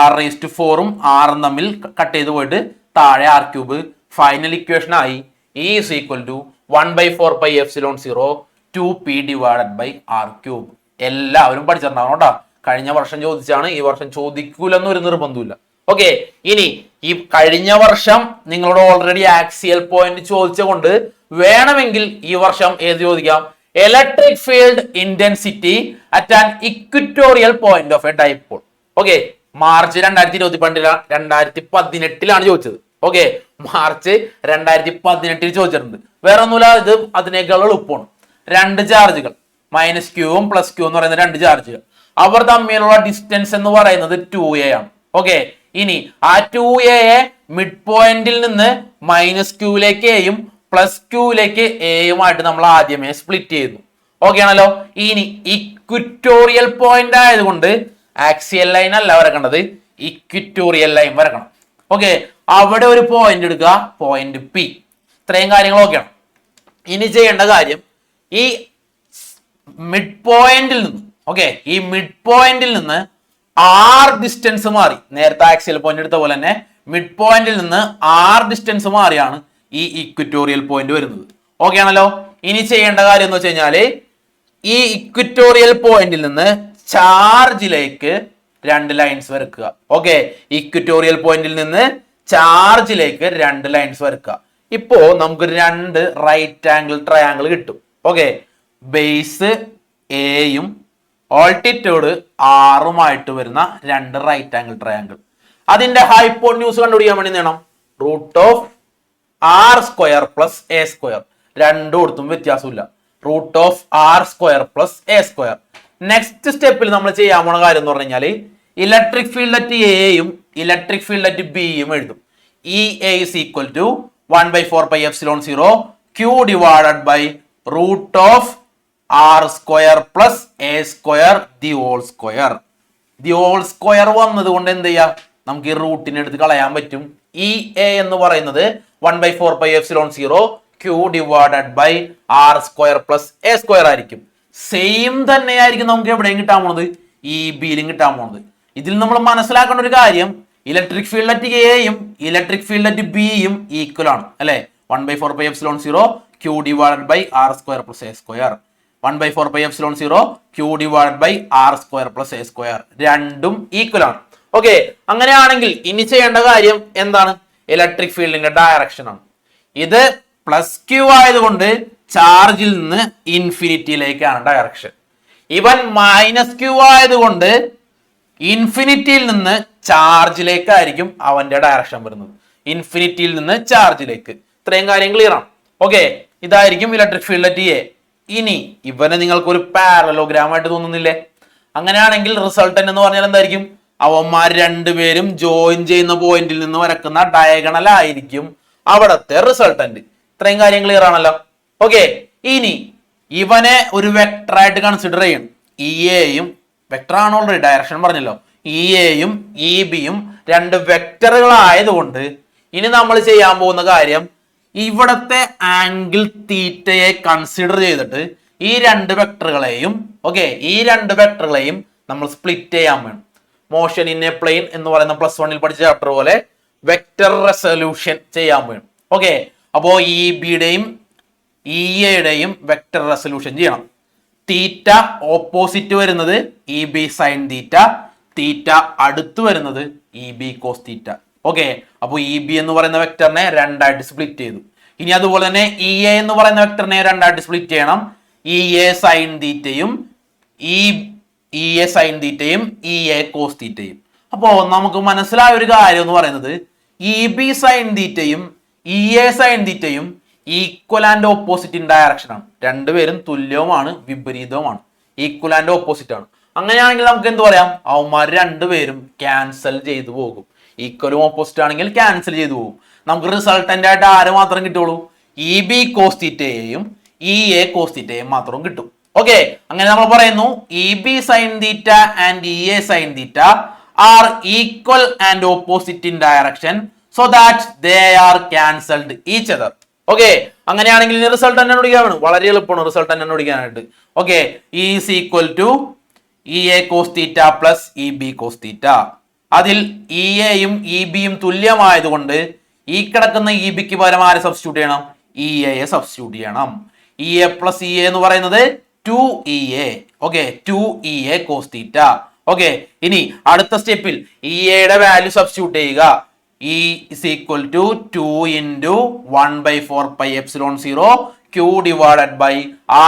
[SPEAKER 1] R raised to 4ഉം ആറും തമ്മിൽ കട്ട് ചെയ്ത് പോയിട്ട് താഴെ R ക്യൂബ്. ഫൈനൽ ഇക്വേഷൻ ആയി E is equal to 1 by 4 pi epsilon 0 2P divided by R cube. എല്ലാവരും പഠിച്ചിട്ടുണ്ടാവണം കേട്ടോ. കഴിഞ്ഞ വർഷം ചോദിച്ചാണ്, ഈ വർഷം ചോദിക്കൂലെന്ന് ഒരു നിർബന്ധമില്ല. ഓക്കെ, ഇനി ഈ കഴിഞ്ഞ വർഷം നിങ്ങളോട് ഓൾറെഡി ആക്സിയൽ പോയിന്റ് ചോദിച്ചുകൊണ്ട് വേണമെങ്കിൽ ഈ വർഷം ഏത് ചോദിക്കാം? Electric field intensity at an equatorial point of a dipole. Okay, March 2018 ചോദിച്ചത്. ഓക്കെ, മാർച്ച് 2018 ചോദിച്ചിട്ടുണ്ട്. വേറെ ഒന്നുമില്ല, ഇത് അതിനേക്കാൾ എളുപ്പമാണ്. രണ്ട് ചാർജുകൾ മൈനസ് ക്യൂവും പ്ലസ് ക്യൂ എന്ന് പറയുന്ന രണ്ട് ചാർജുകൾ, അവർ തമ്മിലുള്ള ഡിസ്റ്റൻസ് എന്ന് പറയുന്നത് 2A ആണ്. ഓക്കെ, ഇനി ആ 2A മിഡ് പോയിന്റിൽ നിന്ന് മൈനസ് ക്യൂയിലേക്ക് എയും പ്ലസ് ക്യൂയിലേക്ക് എയുമായിട്ട് നമ്മൾ ആദ്യമേ സ്പ്ലിറ്റ് ചെയ്യുന്നു. ഓക്കെ ആണല്ലോ. ഇനി ഇക്വിറ്റോറിയൽ പോയിന്റ് ആയതുകൊണ്ട് ആക്സിയൽ ലൈൻ അല്ല വരക്കേണ്ടത്, ഇക്വിറ്റോറിയൽ ലൈൻ വരക്കണം. ഓക്കെ, അവിടെ ഒരു പോയിന്റ് എടുക്കുക, പോയിന്റ് P. ഇത്രയും കാര്യങ്ങളൊക്കെയാണ്. ഇനി ചെയ്യേണ്ട കാര്യം, ഈ മിഡ് പോയിന്റിൽ നിന്ന്, ഓക്കെ, ഈ മിഡ് പോയിന്റിൽ നിന്ന് R ഡിസ്റ്റൻസ് മാറി, നേരത്തെ ആക്സിയൽ പോയിന്റ് എടുത്ത പോലെ തന്നെ മിഡ് പോയിന്റിൽ നിന്ന് R ഡിസ്റ്റൻസ് മാറിയാണ് ഈ ഇക്വിറ്റോറിയൽ പോയിന്റ് വരുന്നത്. ഓക്കെ ആണല്ലോ. ഇനി ചെയ്യേണ്ട കാര്യം എന്ന് വെച്ച് കഴിഞ്ഞാല്, ഈ ഇക്വിറ്റോറിയൽ പോയിന്റിൽ നിന്ന് ചാർജിലേക്ക് രണ്ട് ലൈൻസ് വരക്കുക. ഓക്കെ, ഇക്വിറ്റോറിയൽ പോയിന്റിൽ നിന്ന് ചാർജിലേക്ക് രണ്ട് ലൈൻസ് വരക്കുക. ഇപ്പോ നമുക്ക് രണ്ട് റൈറ്റ് ആംഗിൾ ട്രയാംഗിൾ കിട്ടും. ഓക്കെ, ബേസ് എയും ഓൾട്ടിറ്റ്യൂഡ് ആറുമായിട്ട് വരുന്ന രണ്ട് റൈറ്റ് ആംഗിൾ ട്രയാംഗിൾ. അതിന്റെ ഹൈപ്പോന്യൂസ് കണ്ടുപിടിക്കാൻ വേണ്ടി വേണം √R² പ്ലസ് A². രണ്ടും കൊടുത്തും വ്യത്യാസമില്ല. √R² + A². നെക്സ്റ്റ് സ്റ്റെപ്പിൽ നമ്മൾ ചെയ്യാൻ പോണ കാര്യം എന്ന് പറഞ്ഞു കഴിഞ്ഞാൽ, ഇലക്ട്രിക് ഫീൽഡ് അറ്റ് എയും ഇലക്ട്രിക് ഫീൽഡ് അറ്റ് ബിയും എഴുതും. EA is equal to 1 by 4 pi epsilon 0 Q divided by √R² plus A² the whole square. The whole square വന്നത് കൊണ്ട് എന്ത് ചെയ്യാം, നമുക്ക് ഈ റൂട്ടിനെ എടുത്ത് കളയാൻ പറ്റും. EA എന്ന് പറയുന്നത് 1 by 4 pi epsilon 0 Q divided by R² plus A² ആയിരിക്കും. സെയിം തന്നെയായിരിക്കും നമുക്ക് എവിടെയും കിട്ടാൻ പോണത്, ഈ ബിയിലും കിട്ടാൻ പോണത്. ഇതിൽ നമ്മൾ മനസ്സിലാക്കേണ്ട ഒരു കാര്യം, ഇലക്ട്രിക് ഫീൽഡ് അറ്റ് എയും ഇലക്ട്രിക് ഫീൽഡ് അറ്റ് ബിയും ഈക്വൽ ആണ് അല്ലെ. 1 by 4 pi epsilon 0 Q divided by R² plus A². 1 by 4 pi epsilon 0 Q divided by R² plus A². രണ്ടും ഈക്വൽ ആണ്. ഓക്കെ, അങ്ങനെയാണെങ്കിൽ ഇനി ചെയ്യേണ്ട കാര്യം എന്താണ്? ഇലക്ട്രിക് ഫീൽഡിന്റെ ഡയറക്ഷൻ ആണ്. ഇത് പ്ലസ് ക്യൂ ആയതുകൊണ്ട് ചാർജിൽ നിന്ന് ഇൻഫിനിറ്റിയിലേക്കാണ് ഡയറക്ഷൻ. ഇവൻ മൈനസ് ക്യൂ ആയതുകൊണ്ട് ഇൻഫിനിറ്റിയിൽ നിന്ന് ചാർജിലേക്കായിരിക്കും അവന്റെ ഡയറക്ഷൻ വരുന്നത്. ഇൻഫിനിറ്റിയിൽ നിന്ന് ചാർജിലേക്ക്. ഇത്രയും കാര്യം ക്ലിയർ ആണ്. ഓക്കെ, ഇതായിരിക്കും ഇലക്ട്രിക് ഫീൽഡ് അറ്റ് എ. ഇനി ഇവനെ നിങ്ങൾക്ക് ഒരു പാരലോഗ്രാം ആയിട്ട് തോന്നുന്നില്ലേ? അങ്ങനെയാണെങ്കിൽ റിസൾട്ടന്റ് എന്ന് പറഞ്ഞാൽ എന്തായിരിക്കും? അവന്മാർ രണ്ടുപേരും ജോയിൻ ചെയ്യുന്ന പോയിന്റിൽ നിന്ന് വരക്കുന്ന ഡയഗണൽ ആയിരിക്കും അവിടത്തെ റിസൾട്ടന്റ്. ഇത്രയും കാര്യം ക്ലിയർ ആണല്ലോ. ഓക്കെ, ഇനി ഇവനെ ഒരു വെക്ടർ ആയിട്ട് കൺസിഡർ ചെയ്യണം. ഇ എയും വെക്ടർ ആണ്, ഓൾറെഡി ഡയറക്ഷൻ പറഞ്ഞല്ലോ. ഇ എയും ഇ ബിയും രണ്ട് വെക്ടറുകളായതുകൊണ്ട് ഇനി നമ്മൾ ചെയ്യാൻ പോകുന്ന കാര്യം, ഇവിടത്തെ ആംഗിൾ തീറ്റയെ കൺസിഡർ ചെയ്തിട്ട് ഈ രണ്ട് വെക്ടറുകളെയും നമ്മൾ സ്പ്ലിറ്റ് ചെയ്യാൻ വേണം. മോഷൻ ഇൻ എ പ്ലെയിൻ എന്ന് പറയുന്ന +1 പഠിച്ച ചാപ്റ്റർ പോലെ വെക്ടർ റെസൊല്യൂഷൻ ചെയ്യാൻ വേണം. ഓക്കെ, അപ്പോ ഇ ബിയുടെയും ഇ എയുടെയും വെക്ടർ റെസൊല്യൂഷൻ ചെയ്യണം. തീറ്റ ഓപ്പോസിറ്റ് വരുന്നത് E B sine theta, theta അടുത്ത് വരുന്നത് E B cos theta. Okay, അപ്പോൾ ഇ ബി എന്ന് പറയുന്ന വെക്ടറിനെ രണ്ടായിട്ട് സ്പ്ലിറ്റ് ചെയ്തു. ഇനി അതുപോലെ തന്നെ ഇ എ എന്ന് പറയുന്ന വെക്ടറിനെ രണ്ടായിട്ട് സ്പ്ലിറ്റ് ചെയ്യണം. ഇ എ സൈൻ തീറ്റയും ഇ എ സൈൻ തീറ്റയും ഇ എ കോസ് തീറ്റയും. അപ്പോൾ നമുക്ക് മനസ്സിലായ ഒരു കാര്യം എന്ന് പറയുന്നത് ഇ ബി സൈൻ തീറ്റയും ഇ എ സൈൻ തീറ്റയും equal and opposite in direction ആണ്. രണ്ടുപേരും തുല്യവുമാണ് വിപരീതവുമാണ്, ഈക്വൽ ആൻഡ് ഓപ്പോസിറ്റ് ആണ്. അങ്ങനെയാണെങ്കിൽ നമുക്ക് എന്ത് പറയാം, അവന്മാർ രണ്ടുപേരും ക്യാൻസൽ ചെയ്തു പോകും. ഈക്വലും ഓപ്പോസിറ്റ് ആണെങ്കിൽ ക്യാൻസൽ ചെയ്തു പോകും. നമുക്ക് റിസൾട്ടന്റ് ആയിട്ട് ആര് മാത്രം കിട്ടുള്ളൂ, ഇ ബി കോസ് തീറ്റയെയും ഇ എ കോസ് തീറ്റയെയും മാത്രം കിട്ടും. ഓക്കെ, അങ്ങനെ നമ്മൾ പറയുന്നു E B sine theta and E A sine theta are equal and opposite in direction so that they are cancelled each other. Okay, അങ്ങനെയാണെങ്കിൽ റിസൾട്ട് തന്നെ പിടിക്കാനാണ്, വളരെ എളുപ്പമാണ് റിസൾട്ട് തന്നെ പിടിക്കാനായിട്ട്. Okay, is equal to E A cos theta plus E B cos theta. അതിൽ ഇ എയും ഇ ബിയും തുല്യമായതുകൊണ്ട് ഈ കിടക്കുന്ന ഇ ബിക്ക് പകരം ആരെ സബ്സ്റ്റിറ്റ്യൂട്ട് ചെയ്യണം, ഇ എയെ സബ്സ്റ്റിറ്റ്യൂട്ട് ചെയ്യണം. E A plus E A എന്ന് പറയുന്നത് 2EA. Okay, 2EA cos theta. Okay, ഇനി അടുത്ത സ്റ്റെപ്പിൽ ഇ എയുടെ വാല്യൂ സബ്സ്റ്റിറ്റ്യൂട്ട് ചെയ്യുക. E is equal to 2 into 1 by 4 pi epsilon 0 Q divided by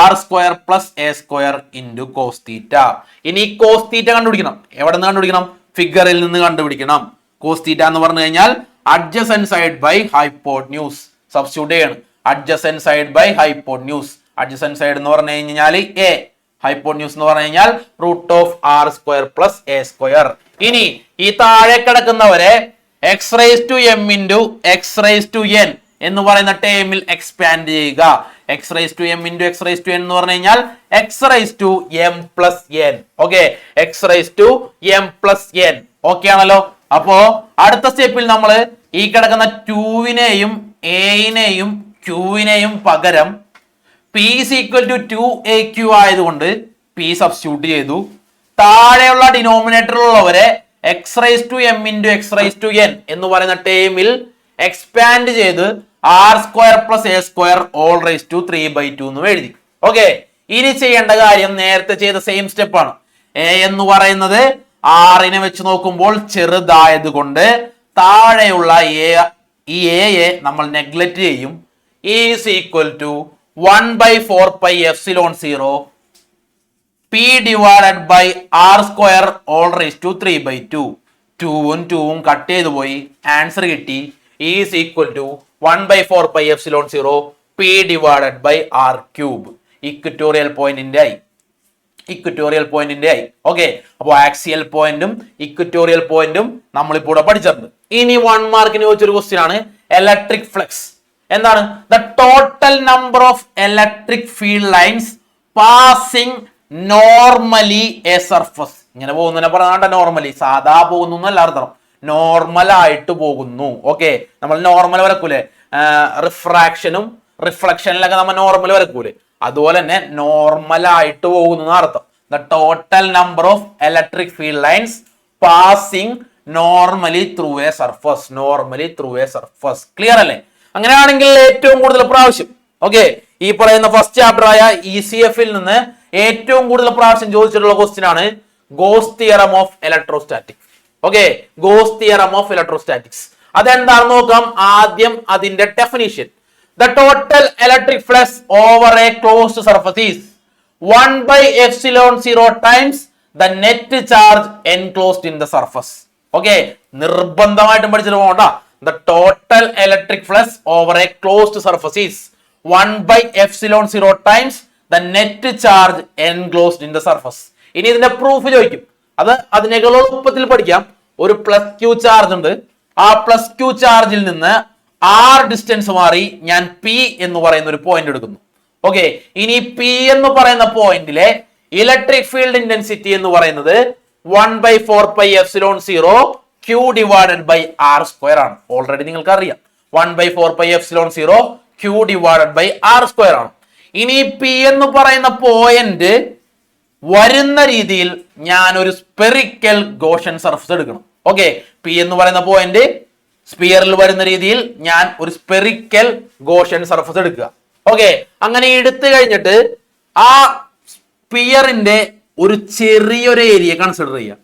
[SPEAKER 1] R square plus A square into cos theta. ഇനി cos theta കണ്ടുപിടിക്കണം. എവിടെ നിന്ന് കണ്ടുപിടിക്കണം, ഫിഗറിൽ നിന്ന് കണ്ടുപിടിക്കണം. cos theta എന്ന് പറഞ്ഞു കഴിഞ്ഞാൽ adjacent side by hypotenuse. Substitute ചെയ്യണം. adjacent side by hypotenuse. adjacent side എന്ന് പറഞ്ഞു കഴിഞ്ഞാൽ A, hypotenuse എന്ന് പറഞ്ഞു കഴിഞ്ഞാൽ root of R square plus A square. ഇനി ഈ താഴെ കിടക്കുന്നവരെ x raised to m into x raised to n എന്ന് പറയുന്ന ടേമിൽ എക്സ്പാൻഡ് ചെയ്യുക. x raised to m into x raised to n എന്ന് പറഞ്ഞു കഴിഞ്ഞാൽ x raised to m plus n. Okay, x raised to m plus n. Okay ആണല്ലോ. അപ്പോ അടുത്ത സ്റ്റെപ്പിൽ നമ്മൾ ഈ കിടക്കുന്ന 2വിനെയും എനെയും ക്യൂവിനെയും പകരം p is equal to 2aq ആയതുകൊണ്ട് p സബ്സ്റ്റിറ്റ്യൂട്ട് ചെയ്തു. താഴെയുള്ള ഡിനോമിനേറ്ററിലുള്ളവരെ x raised to m into x raised to n എന്ന് പറയുന്ന ടേമിൽ എക്സ്പാൻഡ് ചെയ്ത് r square plus a square all raised to 3/2 എന്ന് എഴുതി. ഓക്കെ, ഇനി ചെയ്യേണ്ട കാര്യം നേരത്തെ ചെയ്ത സെയിം സ്റ്റെപ്പ് ആണ്. a എന്ന് പറയുന്നത് r-നെ വെച്ച് നോക്കുമ്പോൾ ചെറുതായത് കൊണ്ട് താഴെയുള്ള ഈ a നമ്മൾ നെഗ്ലക്ട് ചെയ്യും. is equal to 1/4 pi epsilon 0 p divided by r square all raised to 3/2. 2ഉം 2ഉം cut ചെയ്തു പോയി, ആൻസർ കിട്ടി. is equal to 1/4 pi epsilon 0 p divided by r cube. Equatorial പോയിന്റിന്റെ ആയി, ഇക്വറ്റോറിയൽ പോയിന്റിന്റെ ആയി. ഓക്കെ, അപ്പോൾ ആക്സിയൽ പോയിന്റും ഇക്വറ്റോറിയൽ പോയിന്റും നമ്മളിപ്പോൾ ഇവിടെ പഠിച്ചിട്ടുണ്ട്. ഇനി 1 മാർക്കിന് ചോദിച്ചൊരു ക്വസ്റ്റ്യൻ ആണ് ഇലക്ട്രിക് ഫ്ലക്സ്. എന്താണ്, the total number of electric field lines passing normally A surface. ഇങ്ങനെ പോകുന്നതിനെ പറഞ്ഞാൽ നോർമലി, സാധാ പോകുന്നു എന്നല്ല അർത്ഥം, നോർമൽ ആയിട്ട് പോകുന്നു. ഓക്കെ, നമ്മൾ നോർമൽ വരക്കൂലേ, റിഫ്രാക്ഷനും റിഫ്ലക്ഷനിലൊക്കെ നമ്മൾ നോർമൽ വരക്കൂലേ, അതുപോലെ തന്നെ നോർമൽ ആയിട്ട് പോകുന്നു അർത്ഥം. The total number of electric field lines passing normally through A surface, normally through A surface. Clear അല്ലേ? അങ്ങനെയാണെങ്കിൽ ഏറ്റവും കൂടുതൽ പ്രാവശ്യം, ഓക്കെ, ഈ പറയുന്ന ഫസ്റ്റ് ചാപ്റ്റർ ആയ ECF-ൽ നിന്ന് ഏറ്റവും കൂടുതൽ പ്രാവശ്യം ചോദിച്ചിട്ടുള്ള ക്വസ്റ്റ്യൻ ആണ് goes theorem of electrostatics. Okay, goes theorem of electrostatics അതെന്താണെന്ന് നോക്കാം. ആദ്യം അതിന്റെ definition. The total electric flux over A closed surface is 1/epsilon 0 times the net charge enclosed in the surface. Okay, നിർബന്ധമായിട്ടും പഠിച്ചിട്ട് പോകണ്ട. The total electric flux over A closed surface is 1/epsilon 0 times the net charge enclosed in the surface. ഇനി ഇതിന്റെ പ്രൂഫ് ചോദിക്കും. അതിനേക്കാൾ എളുപ്പത്തിൽ പഠിക്കാം. ഒരു പ്ലസ് ക്യൂ ചാർജ് ഉണ്ട്. ആ പ്ലസ് ക്യൂ ചാർജിൽ നിന്ന് r ഡിസ്റ്റൻസ് മാറി ഞാൻ p എന്ന് പറയുന്ന ഒരു പോയിന്റ് എടുക്കുന്നു. ഓക്കെ, ഇനി p എന്ന് പറയുന്ന പോയിന്റിലെ ഇലക്ട്രിക് ഫീൽഡ് ഇന്റൻസിറ്റി എന്ന് പറയുന്നത് 1/4 pi epsilon 0 q divided by r square ആണ്. ഓൾറെഡി നിങ്ങൾക്ക് അറിയാം 1/4 pi epsilon 0 q divided by r square ആണ്. ഇനി p എന്ന് പറയുന്ന പോയിന്റ് വരുന്ന രീതിയിൽ ഞാൻ ഒരു സ്പെറിക്കൽ ഗോഷൻ സർഫസ് എടുക്കണം. ഓക്കെ, p എന്ന് പറയുന്ന പോയിന്റ് സ്പിയറിൽ വരുന്ന രീതിയിൽ ഞാൻ ഒരു സ്പെറിക്കൽ ഗോഷ്യൻ സർഫസ് എടുക്കുക. ഓക്കെ, അങ്ങനെ എടുത്തു കഴിഞ്ഞിട്ട് ആ സ്പിയറിന്റെ ഒരു ചെറിയൊരു ഏരിയ കൺസിഡർ ചെയ്യുക.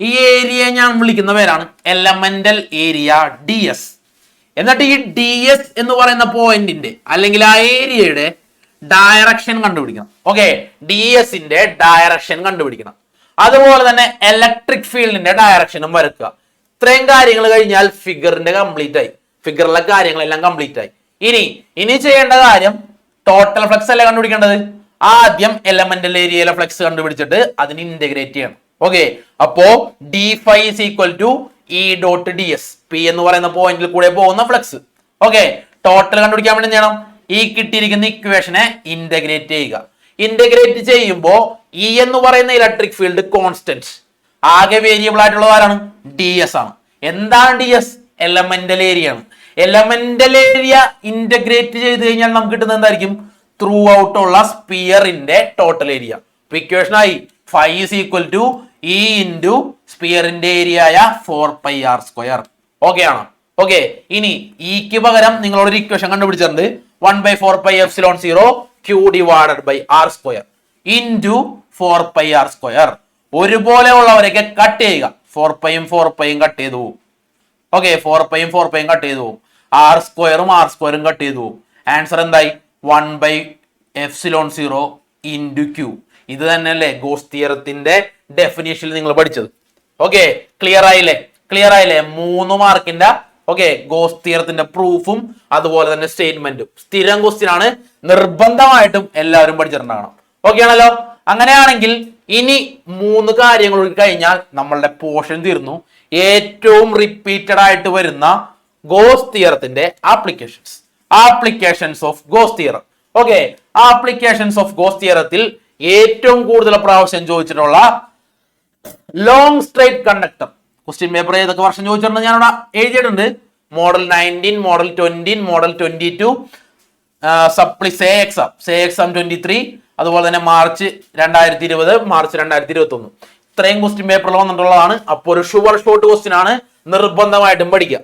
[SPEAKER 1] ഈ ഏരിയ ഞാൻ വിളിക്കുന്ന പേരാണ് എലമെന്റൽ ഏരിയ DS. എന്നിട്ട് ഈ DS എന്ന് പറയുന്ന പോയിന്റിന്റെ അല്ലെങ്കിൽ ആ ഏരിയയുടെ ഡയറക്ഷൻ കണ്ടുപിടിക്കണം. ഓക്കെ, DS-ന്റെ ഡയറക്ഷൻ കണ്ടുപിടിക്കണം. അതുപോലെ തന്നെ ഇലക്ട്രിക് ഫീൽഡിന്റെ ഡയറക്ഷനും വരക്കുക. ഇത്രയും കാര്യങ്ങൾ കഴിഞ്ഞാൽ ഫിഗറിന്റെ കംപ്ലീറ്റ് ആയി. ഫിഗറിലെ കാര്യങ്ങളെല്ലാം കംപ്ലീറ്റ് ആയി. ഇനി ചെയ്യേണ്ട കാര്യം ടോട്ടൽ ഫ്ലക്സ് അല്ല കണ്ടുപിടിക്കേണ്ടത്. ആദ്യം എലമെന്റൽ ഏരിയയിലെ ഫ്ലക്സ് കണ്ടുപിടിച്ചിട്ട് അതിന് ഇന്റഗ്രേറ്റ് ചെയ്യണം. ഓക്കെ, അപ്പോ d5 is equal to E dot ds. P എന്ന് പറയുന്ന പോയിന്റിൽ കൂടെ പോകുന്ന ഫ്ലക്സ്. ഓക്കെ, ടോട്ടൽ കണ്ടുപിടിക്കാൻ വേണ്ടി എന്ത് ചെയ്യണം? ഈ കിട്ടിയിരിക്കുന്ന ഇക്വേഷനെ ഇന്റഗ്രേറ്റ് ചെയ്യുക. ഇന്റഗ്രേറ്റ് ചെയ്യുമ്പോൾ E എന്ന് പറയുന്ന ഇലക്ട്രിക് ഫീൽഡ് കോൺസ്റ്റന്റ്, ആകെ വേരിയബിൾ ആയിട്ടുള്ളത് ആരാണ്? DS ആണ്. എന്താണ് DS? എലമെന്റൽ ഏരിയ ആണ്. എലമെന്റൽ ഏരിയ ഇന്റഗ്രേറ്റ് ചെയ്ത് കഴിഞ്ഞാൽ നമുക്ക് കിട്ടുന്നത് എന്തായിരിക്കും? ത്രൂ ഔട്ട് ഉള്ള സ്പിയറിന്റെ ടോട്ടൽ ഏരിയ. ഇക്വേഷൻ ആയി 5 is equal to E into സ്പിയറിന്റെ ഏരിയ ആയ 4πr². ഓക്കെ ആണോ? ഓക്കെ, ഇനി ഇക്ക് പകരം നിങ്ങളോട് ഒരു equation കണ്ടുപിടിച്ചിട്ടുണ്ട്. 1/4πε0 Q divided by r² into 4πr². ഒരുപോലെ ഉള്ളവരൊക്കെ കട്ട് ചെയ്യുക. 4πയും 4πയും കട്ട് ചെയ്തു പോകും. ഓക്കെ, 4πയും 4πയും കട്ട് ചെയ്തു പോകും. r² r² കട്ട് ചെയ്തു പോകും. ആൻസർ എന്തായി? 1/ε0 into Q. ഇത് തന്നെയല്ലേ ഗോസ് തിയറത്തിന്റെ ഡെഫിനിഷനിൽ നിങ്ങൾ പഠിച്ചത്. ഓക്കെ, ക്ലിയർ ആയില്ലേ? 3 മാർക്കിന്റെ ഗോസ് തിയറത്തിന്റെ പ്രൂഫും അതുപോലെ തന്നെ സ്റ്റേറ്റ്മെന്റും. സ്ഥിരം ക്വസ്റ്റ്യൻ ആണ്, നിർബന്ധമായിട്ടും എല്ലാവരും പഠിച്ചിട്ടുണ്ടാകണം. ഓക്കെ ആണല്ലോ? അങ്ങനെയാണെങ്കിൽ ഇനി 3 കാര്യങ്ങൾ കഴിഞ്ഞാൽ നമ്മളുടെ പോർഷൻ തീർന്നു. ഏറ്റവും റിപ്പീറ്റഡ് ആയിട്ട് വരുന്ന ഗോസ് തിയറത്തിന്റെ applications of Gauss theorem. Okay, applications of Gauss തിയറത്തിൽ ഏറ്റവും കൂടുതൽ പ്രാവശ്യം ചോദിച്ചിട്ടുള്ള long straight conductor question paper ഏതൊക്കെ വർഷം ചോദിച്ചിട്ടുണ്ട് ഞാൻ ഇവിടെ എഴുതിയിട്ടുണ്ട്. Model 19, model 20, model 22, supply say exam 23, അതുപോലെ തന്നെ മാർച്ച് 2020, മാർച്ച് 2021. ഇത്രയും ക്വസ്റ്റ്യൻ പേപ്പറിൽ വന്നിട്ടുള്ളതാണ്. അപ്പോൾ ഒരു ഷുവർ ഷോർട്ട് ക്വസ്റ്റ്യൻ ആണ്, നിർബന്ധമായിട്ടും പഠിക്കുക.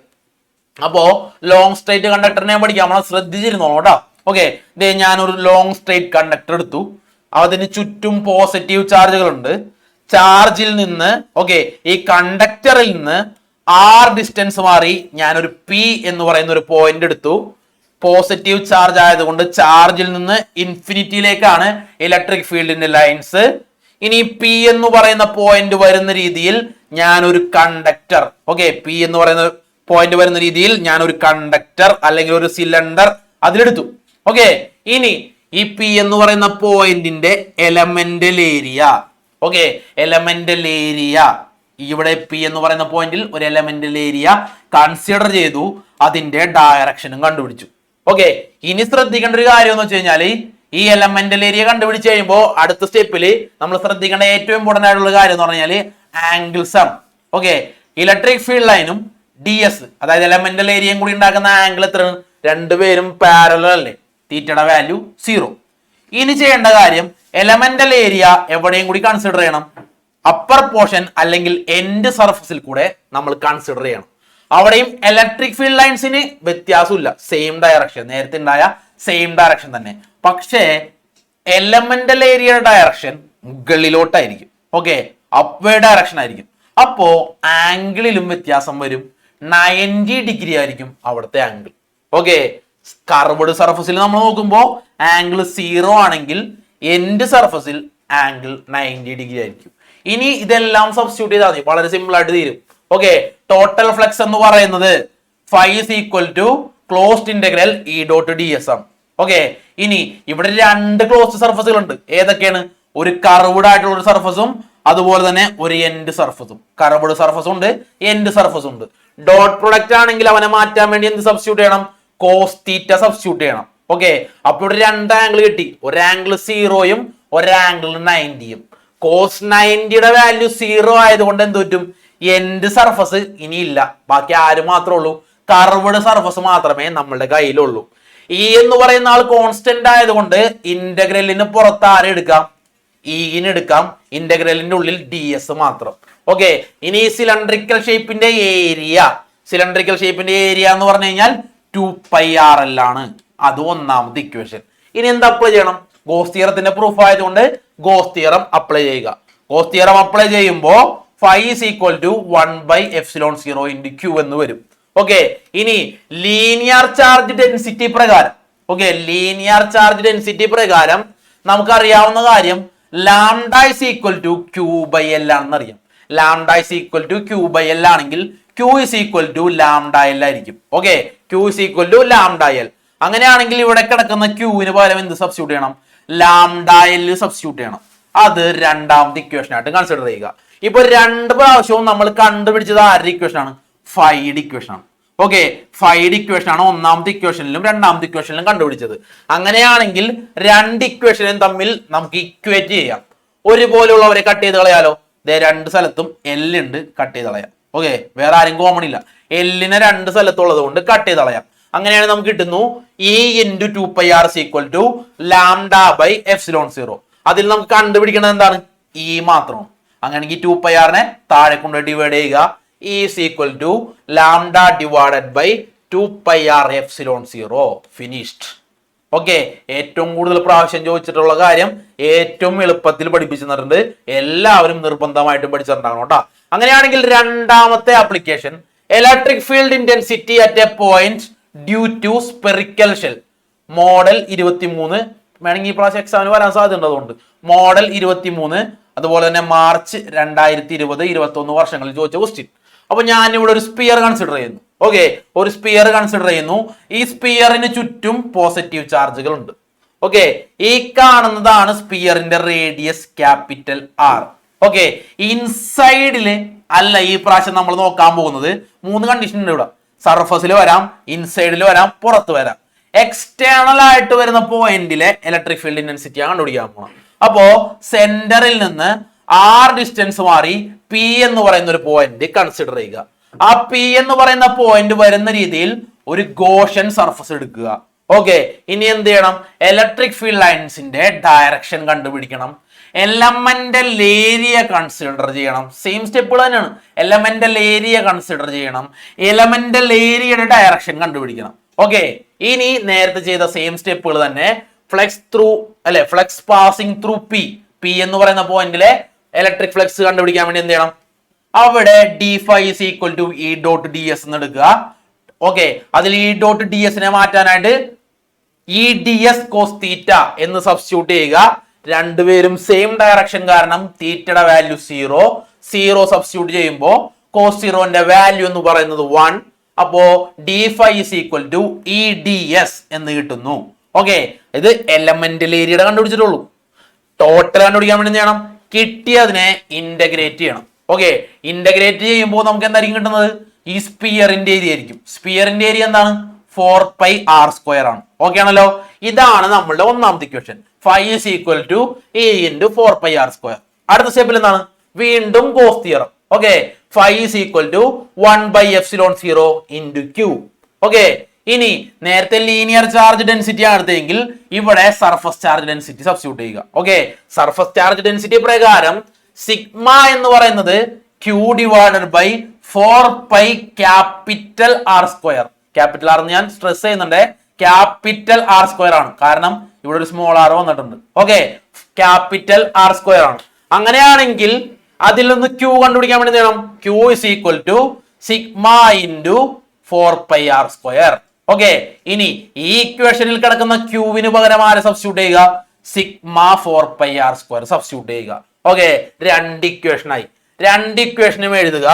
[SPEAKER 1] അപ്പോ ലോങ് സ്ട്രൈറ്റ് കണ്ടക്ടറിനെ പഠിക്കാം. നമ്മൾ ശ്രദ്ധിച്ചിരുന്നോളൂ കേട്ടോ. ഓക്കെ, ഞാനൊരു ലോങ് സ്ട്രൈറ്റ് കണ്ടക്ടർ എടുത്തു. അതിന് ചുറ്റും പോസിറ്റീവ് ചാർജുകൾ ഉണ്ട്. ചാർജിൽ നിന്ന് ഈ കണ്ടക്ടറിൽ നിന്ന് r ഡിസ്റ്റൻസ് മാറി ഞാനൊരു P എന്ന് പറയുന്ന ഒരു പോയിന്റ് എടുത്തു. പോസിറ്റീവ് ചാർജ് ആയതുകൊണ്ട് ചാർജിൽ നിന്ന് ഇൻഫിനിറ്റിയിലേക്കാണ് ഇലക്ട്രിക് ഫീൽഡിന്റെ ലൈൻസ്. ഇനി P എന്ന് പറയുന്ന പോയിന്റ് വരുന്ന രീതിയിൽ ഞാനൊരു കണ്ടക്ടർ P എന്ന് പറയുന്ന പോയിന്റ് വരുന്ന രീതിയിൽ ഞാനൊരു കണ്ടക്ടർ അല്ലെങ്കിൽ ഒരു സിലിണ്ടർ അതിലെടുത്തു. ഇനി ഈ P എന്ന് പറയുന്ന പോയിന്റിന്റെ എലമെന്റൽ ഏരിയ എലമെന്റൽ ഏരിയ ഇവിടെ P എന്ന് പറയുന്ന പോയിന്റിൽ ഒരു എലമെന്റൽ ഏരിയ കൺസിഡർ ചെയ്തു. അതിന്റെ ഡയറക്ഷനും കണ്ടുപിടിച്ചു. ഇനി ശ്രദ്ധിക്കേണ്ട ഒരു കാര്യം എന്ന് വെച്ച് കഴിഞ്ഞാൽ ഈ എലമെന്റൽ ഏരിയ കണ്ടുപിടിച്ച് കഴിയുമ്പോൾ അടുത്ത സ്റ്റെപ്പിൽ നമ്മൾ ശ്രദ്ധിക്കേണ്ട ഏറ്റവും ഇമ്പോർട്ടന്റ് ആയിട്ടുള്ള കാര്യം എന്ന് പറഞ്ഞാൽ ആംഗിൾസ് ആണ്. ഇലക്ട്രിക് ഫീൽഡ് ലൈനും DS അതായത് എലമെന്റൽ ഏരിയയും കൂടി ഉണ്ടാക്കുന്ന ആംഗിൾ എത്രയാണ്? രണ്ടുപേരും പാരലൽ അല്ലേ? തീറ്റയുടെ വാല്യൂ 0. ഇനി ചെയ്യേണ്ട കാര്യം എലമെന്റൽ ഏരിയ എവിടെയും കൂടി കൺസിഡർ ചെയ്യണം. അപ്പർ പോർഷൻ അല്ലെങ്കിൽ എൻഡ് സർഫസിൽ കൂടെ നമ്മൾ കൺസിഡർ ചെയ്യണം. അവിടെയും ഇലക്ട്രിക് ഫീൽഡ് ലൈൻസിന് വ്യത്യാസമില്ല, സെയിം ഡയറക്ഷൻ, നേരത്തെ ഉണ്ടായ സെയിം ഡയറക്ഷൻ തന്നെ. പക്ഷേ എലമെന്റൽ ഏരിയയുടെ ഡയറക്ഷൻ മുകളിലോട്ടായിരിക്കും. അപ്വേർഡ് ഡയറക്ഷൻ ആയിരിക്കും. അപ്പോ ആംഗിളിലും വ്യത്യാസം വരും. 90 ഡിഗ്രി ആയിരിക്കും അവിടുത്തെ ആംഗിൾ. കർവ്ഡ് സർഫസിൽ നമ്മൾ നോക്കുമ്പോൾ ആംഗിൾ 0 ആണെങ്കിൽ എൻഡ് സർഫസിൽ ആംഗിൾ 90 ഡിഗ്രി ആയിരിക്കും. ഇനി ഇതെല്ലാം സബ്സ്റ്റിറ്റ്യൂട്ട് ചെയ്താൽ മതി, വളരെ സിമ്പിൾ ആയിട്ട് തീരും. ടോട്ടൽ ഫ്ലക്സ് എന്ന് പറയുന്നത് 5 is equal to closed integral E dot ds ആണ്. ഇനി ഇവിടെ 2 ക്ലോസ്ഡ് സർഫസുകൾ ഉണ്ട്. ഏതൊക്കെയാണ്? ഒരു കർവ്ഡ് ആയിട്ടുള്ള ഒരു സർഫസും അതുപോലെ തന്നെ ഒരു എൻഡ് സർഫസും. കർവ്ഡ് സർഫസും ഉണ്ട്, എൻഡ് സർഫസും ഉണ്ട്. ഡോട്ട് പ്രൊഡക്റ്റ് ആണെങ്കിൽ അവനെ മാറ്റാൻ വേണ്ടി എന്ത് സബ്സ്റ്റിറ്റ്യൂട്ട് ചെയ്യണം? കോസ് തീറ്റ സബ്സ്റ്റിറ്റ്യൂട്ട് ചെയ്യണം. അപ്പൊ ഇവിടെ 2 ആംഗിൾ കിട്ടി. ഒരു ആംഗിൾ 0യും ഒരു ആംഗിൾ 90യും. കോസ് 90യുടെ വാല്യൂ 0 ആയതുകൊണ്ട് എന്ത് പറ്റും? എൻഡ് സർഫസ് ഇനി ഇല്ല. ബാക്കി ആര് മാത്രമേ ഉള്ളൂ? കർവ്ഡ് സർഫസ് മാത്രമേ നമ്മളുടെ കയ്യിലുള്ളൂ. E എന്ന് പറയുന്ന ആൾ കോൺസ്റ്റന്റ് ആയതുകൊണ്ട് ഇന്റഗ്രലിന് പുറത്ത് ആരെ എടുക്കാം? ഇന് എടുക്കാം. ഇന്റഗ്രലിന്റെ ഉള്ളിൽ DS മാത്രം. ഇനി സിലിണ്ടറിക്കൽ ഷേപ്പിന്റെ ഏരിയ സിലിണ്ടറിക്കൽ ഷേപ്പിന്റെ ഏരിയ എന്ന് പറഞ്ഞു കഴിഞ്ഞാൽ 2πrl ആണ്. അത് ഒന്നാമത്തെ ഇക്വേഷൻ. ഇനി എന്താ അപ്ലൈ ചെയ്യണം? ഗോസ് തിയറത്തിന്റെ പ്രൂഫ് ആയതുകൊണ്ട് ഗോസ് തിയറം അപ്ലൈ ചെയ്യുക. ഗോസ് തിയറം അപ്ലൈ ചെയ്യുമ്പോൾ phi is equal to 1/ε0 into q എന്ന് വരും. ഓക്കെ, ഇനി ലീനിയർ ചാർജ് ഡെൻസിറ്റി പ്രകാരം ലീനിയർ ചാർജ് ഡെൻസിറ്റി പ്രകാരം നമുക്കറിയാവുന്ന കാര്യം lambda is equal to q/l ആണെന്ന് അറിയാം. Lambda is equal to q/l ആണെങ്കിൽ q is equal to λl ആയിരിക്കും. Okay, q is equal to λl. അങ്ങനെയാണെങ്കിൽ ഇവിടെ കിടക്കുന്ന ക്യൂവിന് പകരം എന്ത് സബ്സ്റ്റിറ്റ്യൂട്ട് ചെയ്യണം? λl സബ്സ്റ്റിറ്റ്യൂട്ട് ചെയ്യണം. അത് രണ്ടാമത്തെ ഇക്വേഷൻ ആയിട്ട് കൺസിഡർ ചെയ്യുക. ഇപ്പൊ രണ്ട് പ്രാവശ്യവും നമ്മൾ കണ്ടുപിടിച്ചത് ആരുടെ ഇക്വേഷൻ ആണ്? ഫൈയുടെ ഇക്വേഷൻ ആണ്. ഓക്കെ, ഫൈയുടെ ഇക്വേഷൻ ആണ് ഒന്നാമത്തെ ഇക്വേഷനിലും രണ്ടാമത്തെ ഇക്വേഷനിലും കണ്ടുപിടിച്ചത്. അങ്ങനെയാണെങ്കിൽ രണ്ട് ഇക്വേഷനും തമ്മിൽ നമുക്ക് ഇക്വേറ്റ് ചെയ്യാം. ഒരുപോലെയുള്ളവരെ കട്ട് ചെയ്ത് കളയാലോ. രണ്ട് സ്ഥലത്തും എൽ ഉണ്ട്, കട്ട് ചെയ്ത് കളയാം. ഓക്കെ, വേറെ ആരും കോമൺ ഇല്ല. എല്ലിനെ രണ്ട് സ്ഥലത്തുള്ളത് കൊണ്ട് കട്ട് ചെയ്ത് കളയാം. അങ്ങനെയാണ് നമുക്ക് കിട്ടുന്നു E into 2πr is equal to λ/ε0. അതിൽ നമുക്ക് കണ്ടുപിടിക്കുന്നത് എന്താണ്? E മാത്രമാണ്. അങ്ങനെയെങ്കിൽ 2πrനെ താഴെ കൊണ്ട് ഡിവൈഡ് ചെയ്യുക. E is equal to λ/2πrε0. Finished. Okay, ഏറ്റവും കൂടുതൽ പ്രാവശ്യം ചോദിച്ചിട്ടുള്ള കാര്യം ഏറ്റവും എളുപ്പത്തിൽ പഠിപ്പിച്ചു തന്നിട്ടുണ്ട്. എല്ലാവരും നിർബന്ധമായിട്ടും പഠിച്ചിട്ടുണ്ടാകണം കേട്ടോ. അങ്ങനെയാണെങ്കിൽ രണ്ടാമത്തെ application electric field intensity at a point due to spherical shell. Model 23 വേണമെങ്കിൽ ഈ പ്രാവശ്യം എക്സാമിന് വരാൻ സാധ്യത ഉണ്ട്. അതുകൊണ്ട് മോഡൽ 23, അതുപോലെ തന്നെ മാർച്ച് 2020-21 വർഷങ്ങളിൽ ചോദിച്ച ക്വസ്റ്റ്യൻ. അപ്പൊ ഞാൻ ഇവിടെ ഒരു സ്പിയർ കൺസിഡർ ചെയ്യുന്നു. ഓക്കെ, ഒരു സ്പിയർ കൺസിഡർ ചെയ്യുന്നു. ഈ സ്പിയറിന് ചുറ്റും പോസിറ്റീവ് ചാർജുകൾ ഉണ്ട്. ഓക്കെ, ഈ കാണുന്നതാണ് സ്പിയറിന്റെ റേഡിയസ് ക്യാപിറ്റൽ R. ഓക്കെ, ഇൻസൈഡില് അല്ല ഈ പ്രാവശ്യം നമ്മൾ നോക്കാൻ പോകുന്നത്. 3 കണ്ടീഷൻ ഉണ്ട് ഇവിടെ. സർഫസിൽ വരാം, ഇൻസൈഡിൽ വരാം, പുറത്ത് വരാം. എക്സ്റ്റേണൽ ആയിട്ട് വരുന്ന പോയിന്റിലെ ഇലക്ട്രിക് ഫീൽഡ് ഇന്റൻസിറ്റി ആണ് കണ്ടുപിടിക്കാൻ പോകണം. അപ്പോ സെന്ററിൽ നിന്ന് R ഡിസ്റ്റൻസ് മാറി P എന്ന് പറയുന്ന ഒരു പോയിന്റ് കൺസിഡർ ചെയ്യുക. ആ P എന്ന് പറയുന്ന പോയിന്റ് വരുന്ന രീതിയിൽ ഒരു ഗോഷൻ സർഫസ് എടുക്കുക. ഓക്കെ, ഇനി എന്ത് ചെയ്യണം? ഇലക്ട്രിക് ഫീൽഡ് ലൈൻസിന്റെ ഡയറക്ഷൻ കണ്ടുപിടിക്കണം. എലമെന്റൽ ഏരിയ കൺസിഡർ ചെയ്യണം. സെയിം സ്റ്റെപ്പുകൾ തന്നെയാണ്. എലമെന്റൽ ഏരിയ കൺസിഡർ ചെയ്യണം. എലമെന്റൽ ഏരിയയുടെ ഡയറക്ഷൻ കണ്ടുപിടിക്കണം. ഓക്കെ, ഇനി നേരത്തെ ചെയ്ത സെയിം സ്റ്റെപ്പുകൾ തന്നെ ഫ്ലക്സ് പാസിംഗ് ത്രൂ പി എന്ന് പറയുന്ന പോയിന്റിലെ ഇലക്ട്രിക് ഫ്ലക്സ് കണ്ടുപിടിക്കാൻ വേണ്ടി എന്ത് ചെയ്യണം? അവിടെ d∅ is equal to E dot ds എന്ന് എടുക്കുക. ഓക്കെ, അതിൽ E dot ds നെ മാറ്റാനായിട്ട് E ds cos തീറ്റ എന്ന് സബ്സ്റ്റിറ്റ്യൂട്ട് ചെയ്യുക. രണ്ടുപേരും സെയിം ഡയറക്ഷൻ കാരണം തീറ്റയുടെ വാല്യൂ 0 സബ്സ്റ്റിറ്റ്യൂട്ട് ചെയ്യുമ്പോൾ cos 0ന്റെ വാല്യൂ എന്ന് പറയുന്നത് 1. അപ്പോ d∅ is equal to E ds എന്ന് കിട്ടുന്നു. ഓക്കെ, ഇത് എലമെന്റൽ ഏരിയയുടെ കണ്ടുപിടിച്ചിട്ടുള്ളൂ. ടോട്ടൽ കണ്ടുപിടിക്കാൻ വേണ്ടി ചെയ്യണം, കിട്ടിയതിനെ ഇന്റഗ്രേറ്റ് ചെയ്യണം. ഓക്കെ, ഇന്റഗ്രേറ്റ് ചെയ്യുമ്പോൾ നമുക്ക് എന്തായിരിക്കും കിട്ടുന്നത്? ഈ സ്പിയറിന്റെ ഏരിയ ആയിരിക്കും. സ്പിയറിന്റെ ഏരിയ എന്താണ്? 4πr² ആണ്. ഓക്കെ ആണല്ലോ. ഇതാണ് നമ്മളുടെ ഒന്നാമത്തെ equation. phi is equal to E into 4πr². അടുത്ത സ്റ്റെപ്പിൽ എന്താണ്? വീണ്ടും Gauss theorem. Okay, phi is equal to 1/ε0 into q. Okay, ഇനി നേരത്തെ ലീനിയർ ചാർജ് ഡെൻസിറ്റി ആണ് എടുത്തെങ്കിൽ ഇവിടെ സർഫസ് ചാർജ് ഡെൻസിറ്റി സബ്സ്റ്റിറ്റ്യൂട്ട് ചെയ്യുക. ഓക്കെ, സർഫസ് ചാർജ് ഡെൻസിറ്റി പ്രകാരം സിഗ്മ എന്ന് പറയുന്നത് q divided by 4π capital R². Capital R ഞാൻ സ്ട്രെസ് ചെയ്യുന്നുണ്ട്. ക്യാപിറ്റൽ R² ആണ്. കാരണം ഇവിടെ ഒരു സ്മോൾ ആർ വന്നിട്ടുണ്ട്. ഓക്കെ, ക്യാപിറ്റൽ R² ആണ്. അങ്ങനെയാണെങ്കിൽ അതിൽ നിന്ന് q കണ്ടുപിടിക്കാൻ വേണ്ടി ചെയ്യണം. q is equal to sigma into 4πr². Okay, ഇനി ഈ ഇക്വേഷനിൽ കിടക്കുന്ന ക്യൂവിന് പകരം ആരെ സബ്സ്റ്റിറ്റ്യൂട്ട് ചെയ്യുക? സിഗ്മ 4πr² സബ്സ്റ്റിറ്റ്യൂട്ട് ചെയ്യുക. ഓക്കെ, രണ്ട് ഇക്വേഷനായി. രണ്ട് ഇക്വേഷനും എഴുതുക.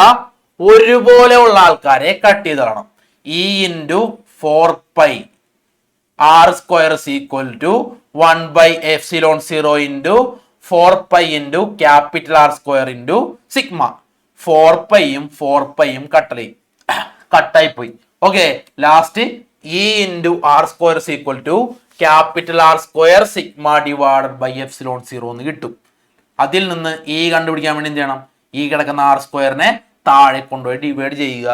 [SPEAKER 1] ഒരുപോലെ ഉള്ള ആൾക്കാരെ കട്ട് ചെയ്ത് കളയണം. E into 4πr² is equal to 1/ε0 into 4π into capital R² into sigma. 4πയും 4πയും കട്ടായി പോയി. Okay, last E into R² is equal to capital R² sigma divided by ε0 എന്ന് കിട്ടും. അതിൽ നിന്ന് E കണ്ടുപിടിക്കാൻ വേണ്ടി എന്ത് ചെയ്യണം? ഈ കിടക്കുന്ന R²നെ താഴെ കൊണ്ടുപോയി ഡിവൈഡ് ചെയ്യുക.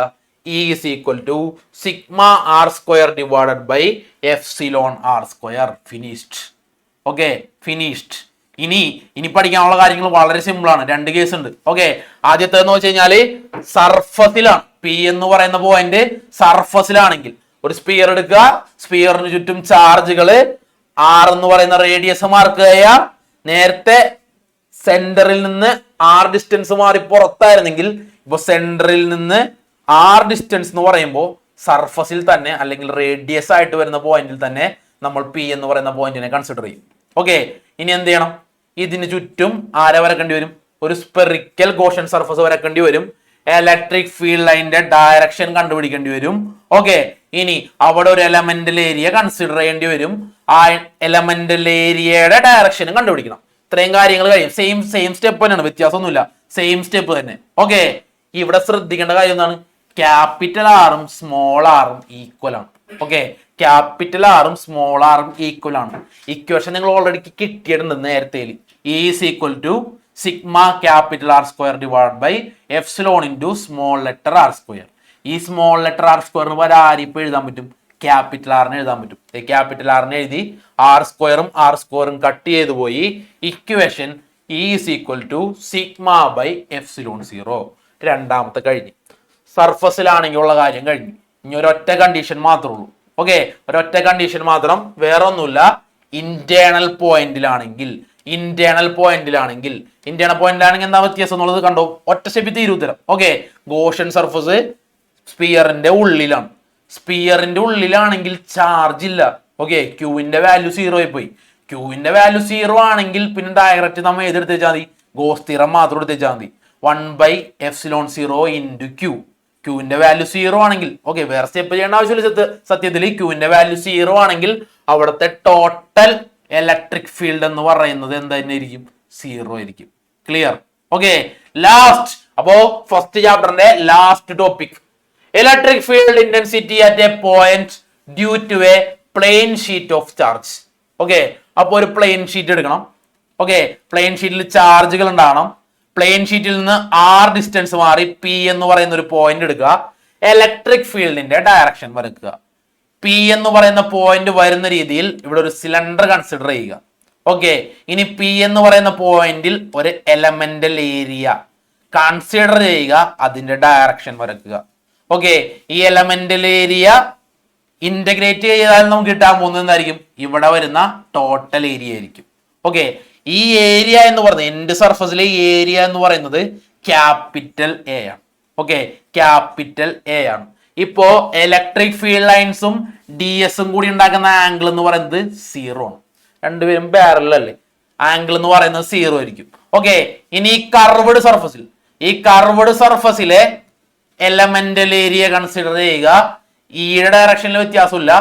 [SPEAKER 1] E is equal to sigma R² divided by epsilon R². Finished. Okay, finished. ഇനി പഠിക്കാനുള്ള കാര്യങ്ങൾ വളരെ സിമ്പിൾ ആണ്. രണ്ട് കേസ് ഉണ്ട്. ഓക്കെ, ആദ്യത്തേന്ന് വെച്ച് കഴിഞ്ഞാല് സർഫസിലാണ്. പി എന്ന് പറയുന്ന പോയിന്റ് സർഫസിലാണെങ്കിൽ ഒരു സ്പിയർ എടുക്കുക, സ്പിയറിന് ചുറ്റും ചാർജുകള് ആർ എന്ന് പറയുന്ന റേഡിയസ് മാർക്ക് ചെയ്യുക. നേരത്തെ സെന്ററിൽ നിന്ന് ആർ ഡിസ്റ്റൻസ് മാറി പുറത്തായിരുന്നെങ്കിൽ ഇപ്പൊ സെന്ററിൽ നിന്ന് ആർ ഡിസ്റ്റൻസ് എന്ന് പറയുമ്പോൾ സർഫസിൽ തന്നെ അല്ലെങ്കിൽ റേഡിയസ് ആയിട്ട് വരുന്ന പോയിന്റിൽ തന്നെ നമ്മൾ പി എന്ന് പറയുന്ന പോയിന്റിനെ കൺസിഡർ ചെയ്യും. ഓക്കെ, ഇനി എന്ത് ചെയ്യണം? ഇതിന് ചുറ്റും ആരെ വരക്കേണ്ടി വരും? ഒരു സ്പെറിക്കൽ ഗോഷൻ സർഫസ് വരക്കേണ്ടി വരും. ഇലക്ട്രിക് ഫീൽഡ് ലൈനിന്റെ ഡയറക്ഷൻ കണ്ടുപിടിക്കേണ്ടി വരും. ഓക്കെ, ഇനി അവിടെ ഒരു എലമെന്റൽ ഏരിയ കൺസിഡർ ചെയ്യേണ്ടി വരും. ആ എലമെന്റൽ ഏരിയയുടെ ഡയറക്ഷനും കണ്ടുപിടിക്കണം. ഇത്രയും കാര്യങ്ങൾ കഴിയും. സെയിം സ്റ്റെപ്പ് തന്നെയാണ്, വ്യത്യാസമൊന്നുമില്ല, സെയിം സ്റ്റെപ്പ് തന്നെ. ഓക്കെ, ഇവിടെ ശ്രദ്ധിക്കേണ്ട കാര്യം എന്താണ്? ക്യാപിറ്റൽ ആറും സ്മോൾ ആറും ഈക്വൽ ആണ്. ഓക്കെ, ക്യാപിറ്റൽ ആറും സ്മോൾ ആറും ഈക്വൽ ആണ്. ഇക്വേഷൻ നിങ്ങൾ ഓൾറെഡി കിട്ടിയിട്ടുണ്ട് നേരത്തെ. Is equal to sigma capital R square divide by epsilon into small letter R square. ഈ സ്മോൾ ലെറ്റർ ആർ സ്ക്വയറിന് പകരം ആരിപ്പോൾ എഴുതാൻ പറ്റും? ക്യാപിറ്റൽ ആറിന് എഴുതാൻ പറ്റും. ക്യാപിറ്റൽ ആറിന് എഴുതി ആർ സ്ക്വയറും കട്ട് ചെയ്തു പോയി. Equation is equal to sigma by epsilon 0. രണ്ടാമത്തെ കഴിഞ്ഞു. സർഫസിലാണെങ്കിൽ ഉള്ള കാര്യം കഴിഞ്ഞു. ഇനി ഒരൊറ്റ കണ്ടീഷൻ മാത്രമേ ഉള്ളൂ. ഓക്കെ, ഒരൊറ്റ കണ്ടീഷൻ മാത്രം, വേറെ ഒന്നുമില്ല. ഇന്റേണൽ പോയിന്റിലാണെങ്കിൽ എന്താ വ്യത്യാസം എന്നുള്ളത് കണ്ടോ? ഒറ്റ സ്റ്റെപ്പിൽ തീരുത്തരം. ഓക്കെ, ഗോഷൻ സർഫസ് സ്പിയറിന്റെ ഉള്ളിലാണ്. സ്പിയറിന്റെ ഉള്ളിലാണെങ്കിൽ ചാർജ് ഇല്ല. ഓക്കെ, ക്യൂവിന്റെ വാല്യൂ 0 ആയി പോയി. ക്യൂവിന്റെ വാല്യൂ 0 ആണെങ്കിൽ പിന്നെ ഡയറക്റ്റ് നമ്മൾ ഏതെടുത്ത് വെച്ചാൽ മതി? ഗോസ് തിയറം മാത്രം എടുത്ത് വെച്ചാൽ മതി. 1/ε0 ഇൻറ്റു ക്യൂ. ക്യൂവിന്റെ വാല്യൂ 0 ആണെങ്കിൽ, ഓക്കെ, വേറെ സ്റ്റെപ്പ് ചെയ്യേണ്ട ആവശ്യമില്ല. സത്യത്തിൽ ക്യൂവിന്റെ വാല്യൂ 0 ആണെങ്കിൽ അവിടുത്തെ ടോട്ടൽ ഇലക്ട്രിക് ഫീൽഡ് എന്ന് പറയുന്നത് എന്തായിരിക്കും? 0 ആയിരിക്കും. ക്ലിയർ? Okay, last. അപ്പോ ഫസ്റ്റ് ചാപ്റ്ററിന്റെ last topic, electric field intensity at a point due to a plane sheet of charge. Okay, അപ്പൊ ഒരു പ്ലെയിൻ ഷീറ്റ് എടുക്കണം. ഓക്കെ, പ്ലെയിൻ ഷീറ്റിൽ ചാർജുകൾ ഉണ്ടാവണം. പ്ലെയിൻ ഷീറ്റിൽ നിന്ന് ആർ ഡിസ്റ്റൻസ് മാറി പി എന്ന് പറയുന്ന ഒരു പോയിന്റ് എടുക്കുക. ഇലക്ട്രിക് ഫീൽഡിന്റെ ഡയറക്ഷൻ വരക്കുക. പി എന്ന് പറയുന്ന പോയിന്റ് വരുന്ന രീതിയിൽ ഇവിടെ ഒരു സിലിണ്ടർ കൺസിഡർ ചെയ്യുക. ഓക്കെ, ഇനി പി എന്ന് പറയുന്ന പോയിന്റിൽ ഒരു എലമെന്റൽ ഏരിയ കൺസിഡർ ചെയ്യുക, അതിന്റെ ഡയറക്ഷൻ വരക്കുക. ഓക്കെ, ഈ എലമെന്റൽ ഏരിയ ഇന്റഗ്രേറ്റ് ചെയ്താൽ നമുക്ക് കിട്ടാൻ പോകുന്നത് എന്തായിരിക്കും? ഇവിടെ വരുന്ന ടോട്ടൽ ഏരിയ ആയിരിക്കും. ഓക്കെ, ഈ ഏരിയ എന്ന് പറയുന്നത് എൻഡ് സർഫസിലെ ഏരിയ എന്ന് പറയുന്നത് ക്യാപിറ്റൽ എ ആണ്. ഓക്കെ, ക്യാപിറ്റൽ എ ആണ്. ഇപ്പോ ഇലക്ട്രിക് ഫീൽഡ് ലൈൻസും ഡി എസും കൂടി ഉണ്ടാക്കുന്ന ആംഗിൾ എന്ന് പറയുന്നത് 0 ആണ്. രണ്ടുപേരും പാരലൽ അല്ലേ? ആംഗിൾ എന്ന് പറയുന്നത് 0 ആയിരിക്കും. ഓക്കെ, ഇനി ഈ കർവ്ഡ് സർഫസിലെ എലമെന്റൽ ഏരിയ കൺസിഡർ ചെയ്യുക. ഇയുടെ ഡയറക്ഷനിൽ വ്യത്യാസമില്ല,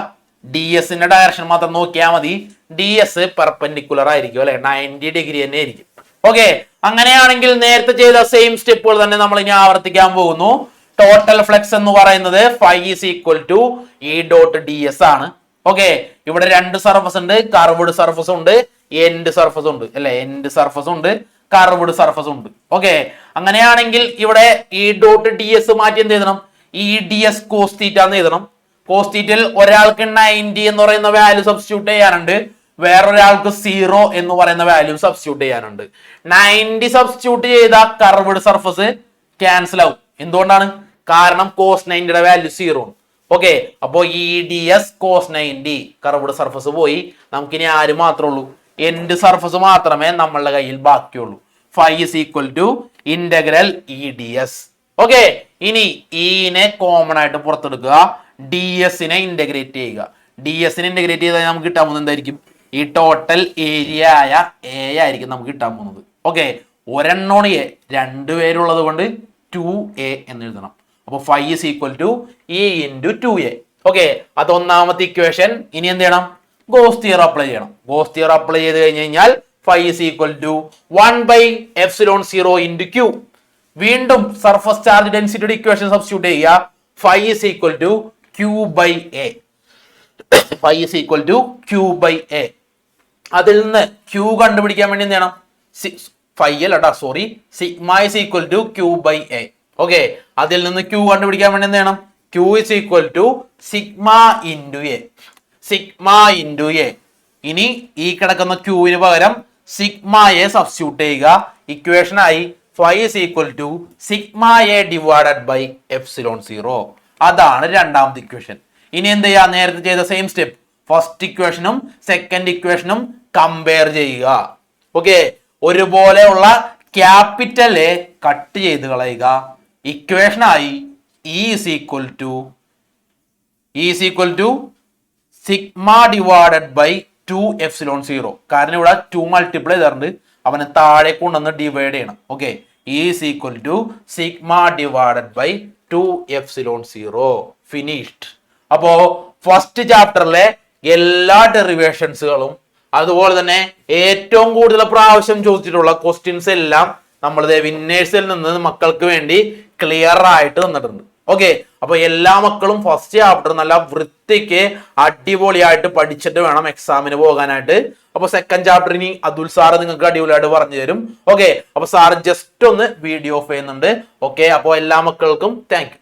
[SPEAKER 1] ഡി എസിന്റെ ഡയറക്ഷൻ മാത്രം നോക്കിയാൽ മതി. ഡി എസ് പെർപെൻഡിക്കുലർ ആയിരിക്കും അല്ലെ, 90 ഡിഗ്രി തന്നെ ആയിരിക്കും. ഓക്കെ, അങ്ങനെയാണെങ്കിൽ നേരത്തെ ചെയ്ത സെയിം സ്റ്റെപ്പുകൾ തന്നെ നമ്മൾ ഇനി ആവർത്തിക്കാൻ പോകുന്നു. ടോട്ടൽ ഫ്ലക്സ് എന്ന് പറയുന്നത് phi is equal to E dot D S ആണ്. ഓക്കെ, ഇവിടെ രണ്ട് സർഫസ് ഉണ്ട്, കർവ്ഡ് സർഫസ് ഉണ്ട്, എൻഡ് സർഫസ് ഉണ്ട് അല്ലെ, എൻഡ് സർഫസ് ഉണ്ട്, കർവ്ഡ് സർഫസ് ഉണ്ട്. ഓക്കെ, അങ്ങനെയാണെങ്കിൽ ഇവിടെ ഇ ഡോട്ട് ഡി എസ് മാറ്റി എന്ത് എഴുതണം? E D S cos theta എന്ന് എഴുതണം. കോസ് തീറ്റയിൽ ഒരാൾക്ക് 90 എന്ന് പറയുന്ന വാല്യൂ സബ്സ്റ്റിറ്റ്യൂട്ട് ചെയ്യാനുണ്ട്, വേറൊരാൾക്ക് 0 എന്ന് പറയുന്ന വാല്യൂ സബ്സ്റ്റിറ്റ്യൂട്ട് ചെയ്യാനുണ്ട്. 90 സബ്സ്റ്റിറ്റ്യൂട്ട് ചെയ്ത കർവ്ഡ് സർഫസ് ക്യാൻസൽ ആവും. എന്തുകൊണ്ടാണ്? കാരണം കോസ് 90യുടെ വാല്യൂ 0 ആണ്. ഓക്കെ, അപ്പോ E D S cos 90 curved surface പോയി. നമുക്കിനി ആര് മാത്രമേ ഉള്ളൂ? എൻഡ് സർഫസ് മാത്രമേ നമ്മളുടെ കയ്യിൽ ബാക്കിയുള്ളൂ. Phi is equal to integral E D S. Okay, ഇനി ഇനെ കോമൺ ആയിട്ട് പുറത്തെടുക്കുക, ഡി എസിനെ ഇന്റഗ്രേറ്റ് ചെയ്യുക. ഡി എസിനെ ഇന്റഗ്രേറ്റ് ചെയ്താൽ നമുക്ക് കിട്ടാൻ പോകുന്നത് എന്തായിരിക്കും? ഈ ടോട്ടൽ ഏരിയ ആയ എ ആയിരിക്കും നമുക്ക് കിട്ടാൻ പോകുന്നത്. ഓക്കെ, ഒരെണ്ണോണ് എ, രണ്ടുപേരുള്ളത് കൊണ്ട് 2a എന്ന് എഴുതണം. അപ്പൊ phi is equal to E into 2a. Okay, അത് ഒന്നാമത്തെ ഇക്വേഷൻ. ഇനി എന്ത് ചെയ്യണം? ഗോസ് തിയറം അപ്ലൈ ചെയ്യണം. ഗോസ് തിയറം അപ്ലൈ ചെയ്ത് കഴിഞ്ഞ് കഴിഞ്ഞാൽ phi is equal to 1/ε0 into Q. വീണ്ടും സർഫസ് ചാർജ് ഡെൻസിറ്റിയുടെ ഇക്വേഷൻ സബ്സ്റ്റിറ്റ്യൂട്ട് ചെയ്യുക. Phi is equal to Q by A. Phi is equal to Q by A. അതിൽ നിന്ന് ക്യൂ കണ്ടുപിടിക്കാൻ വേണ്ടി എന്ത് ചെയ്യണം? ഫൈ അല്ലട്ടാ, sorry, sigma is equal to Q by A. Okay, അതിൽ നിന്ന് ക്യൂ കണ്ടുപിടിക്കാൻ വേണ്ടി എന്ത് ചെയ്യണം? Q is equal to sigma into A. Sigma into A. ഇനി ഈ കിടക്കുന്ന ക്യൂവിന് പകരം സിഗ്മ എ സബ്സ്റ്റിറ്റ്യൂട്ട് ചെയ്യുക. ഇക്വേഷനായി phi is equal to sigma a divided by epsilon 0. അതാണ് രണ്ടാമത്തെ ഇക്വേഷൻ. ഇനി എന്ത് ചെയ്യാ, നേരത്തെ ചെയ്ത സെയിം സ്റ്റെപ്പ്, ഫസ്റ്റ് ഇക്വേഷനും സെക്കൻഡ് ഇക്വേഷനും കമ്പയർ ചെയ്യുക. ഓക്കെ, ഒരുപോലെയുള്ള ക്യാപിറ്റൽ എ കട്ട് ചെയ്ത് കളയുക. ഇക്വേഷനായി E is equal to sigma divided by 2 epsilon 0. കാരണം ഇവിടെ 2 മൾട്ടിപ്ലൈ ചെയ്തിട്ടുണ്ട്, അവനെ താഴെ കൊണ്ടുവന്ന് ഡിവൈഡ് ചെയ്യണം. Okay, E is equal to sigma divided by 2 epsilon 0. Finished. അപ്പോ ഫസ്റ്റ് ചാപ്റ്ററിലെ എല്ലാ ഡെറിവേഷൻസുകളും അതുപോലെ തന്നെ ഏറ്റവും കൂടുതൽ പ്രാവശ്യം ചോദിച്ചിട്ടുള്ള ക്വസ്റ്റ്യൻസ് എല്ലാം നമ്മൾ വിന്നേഴ്സിൽ നിന്ന് മക്കൾക്ക് വേണ്ടി ക്ലിയർ ആയിട്ട് തന്നിട്ടുണ്ട്. ഓക്കെ, അപ്പൊ എല്ലാ മക്കളും ഫസ്റ്റ് ചാപ്റ്റർ നല്ല വൃത്തിക്ക് അടിപൊളിയായിട്ട് പഠിച്ചിട്ട് വേണം എക്സാമിന് പോകാനായിട്ട്. അപ്പൊ സെക്കൻഡ് ചാപ്റ്റർ ഇനി അതുൽ സാറ് നിങ്ങൾക്ക് അടിപൊളിയായിട്ട് പറഞ്ഞു തരും. ഓക്കെ, അപ്പൊ സാറ് ജസ്റ്റ് ഒന്ന് വീഡിയോ ഓഫ് ചെയ്യുന്നുണ്ട്. ഓക്കെ, അപ്പോൾ എല്ലാ മക്കൾക്കും താങ്ക് യു.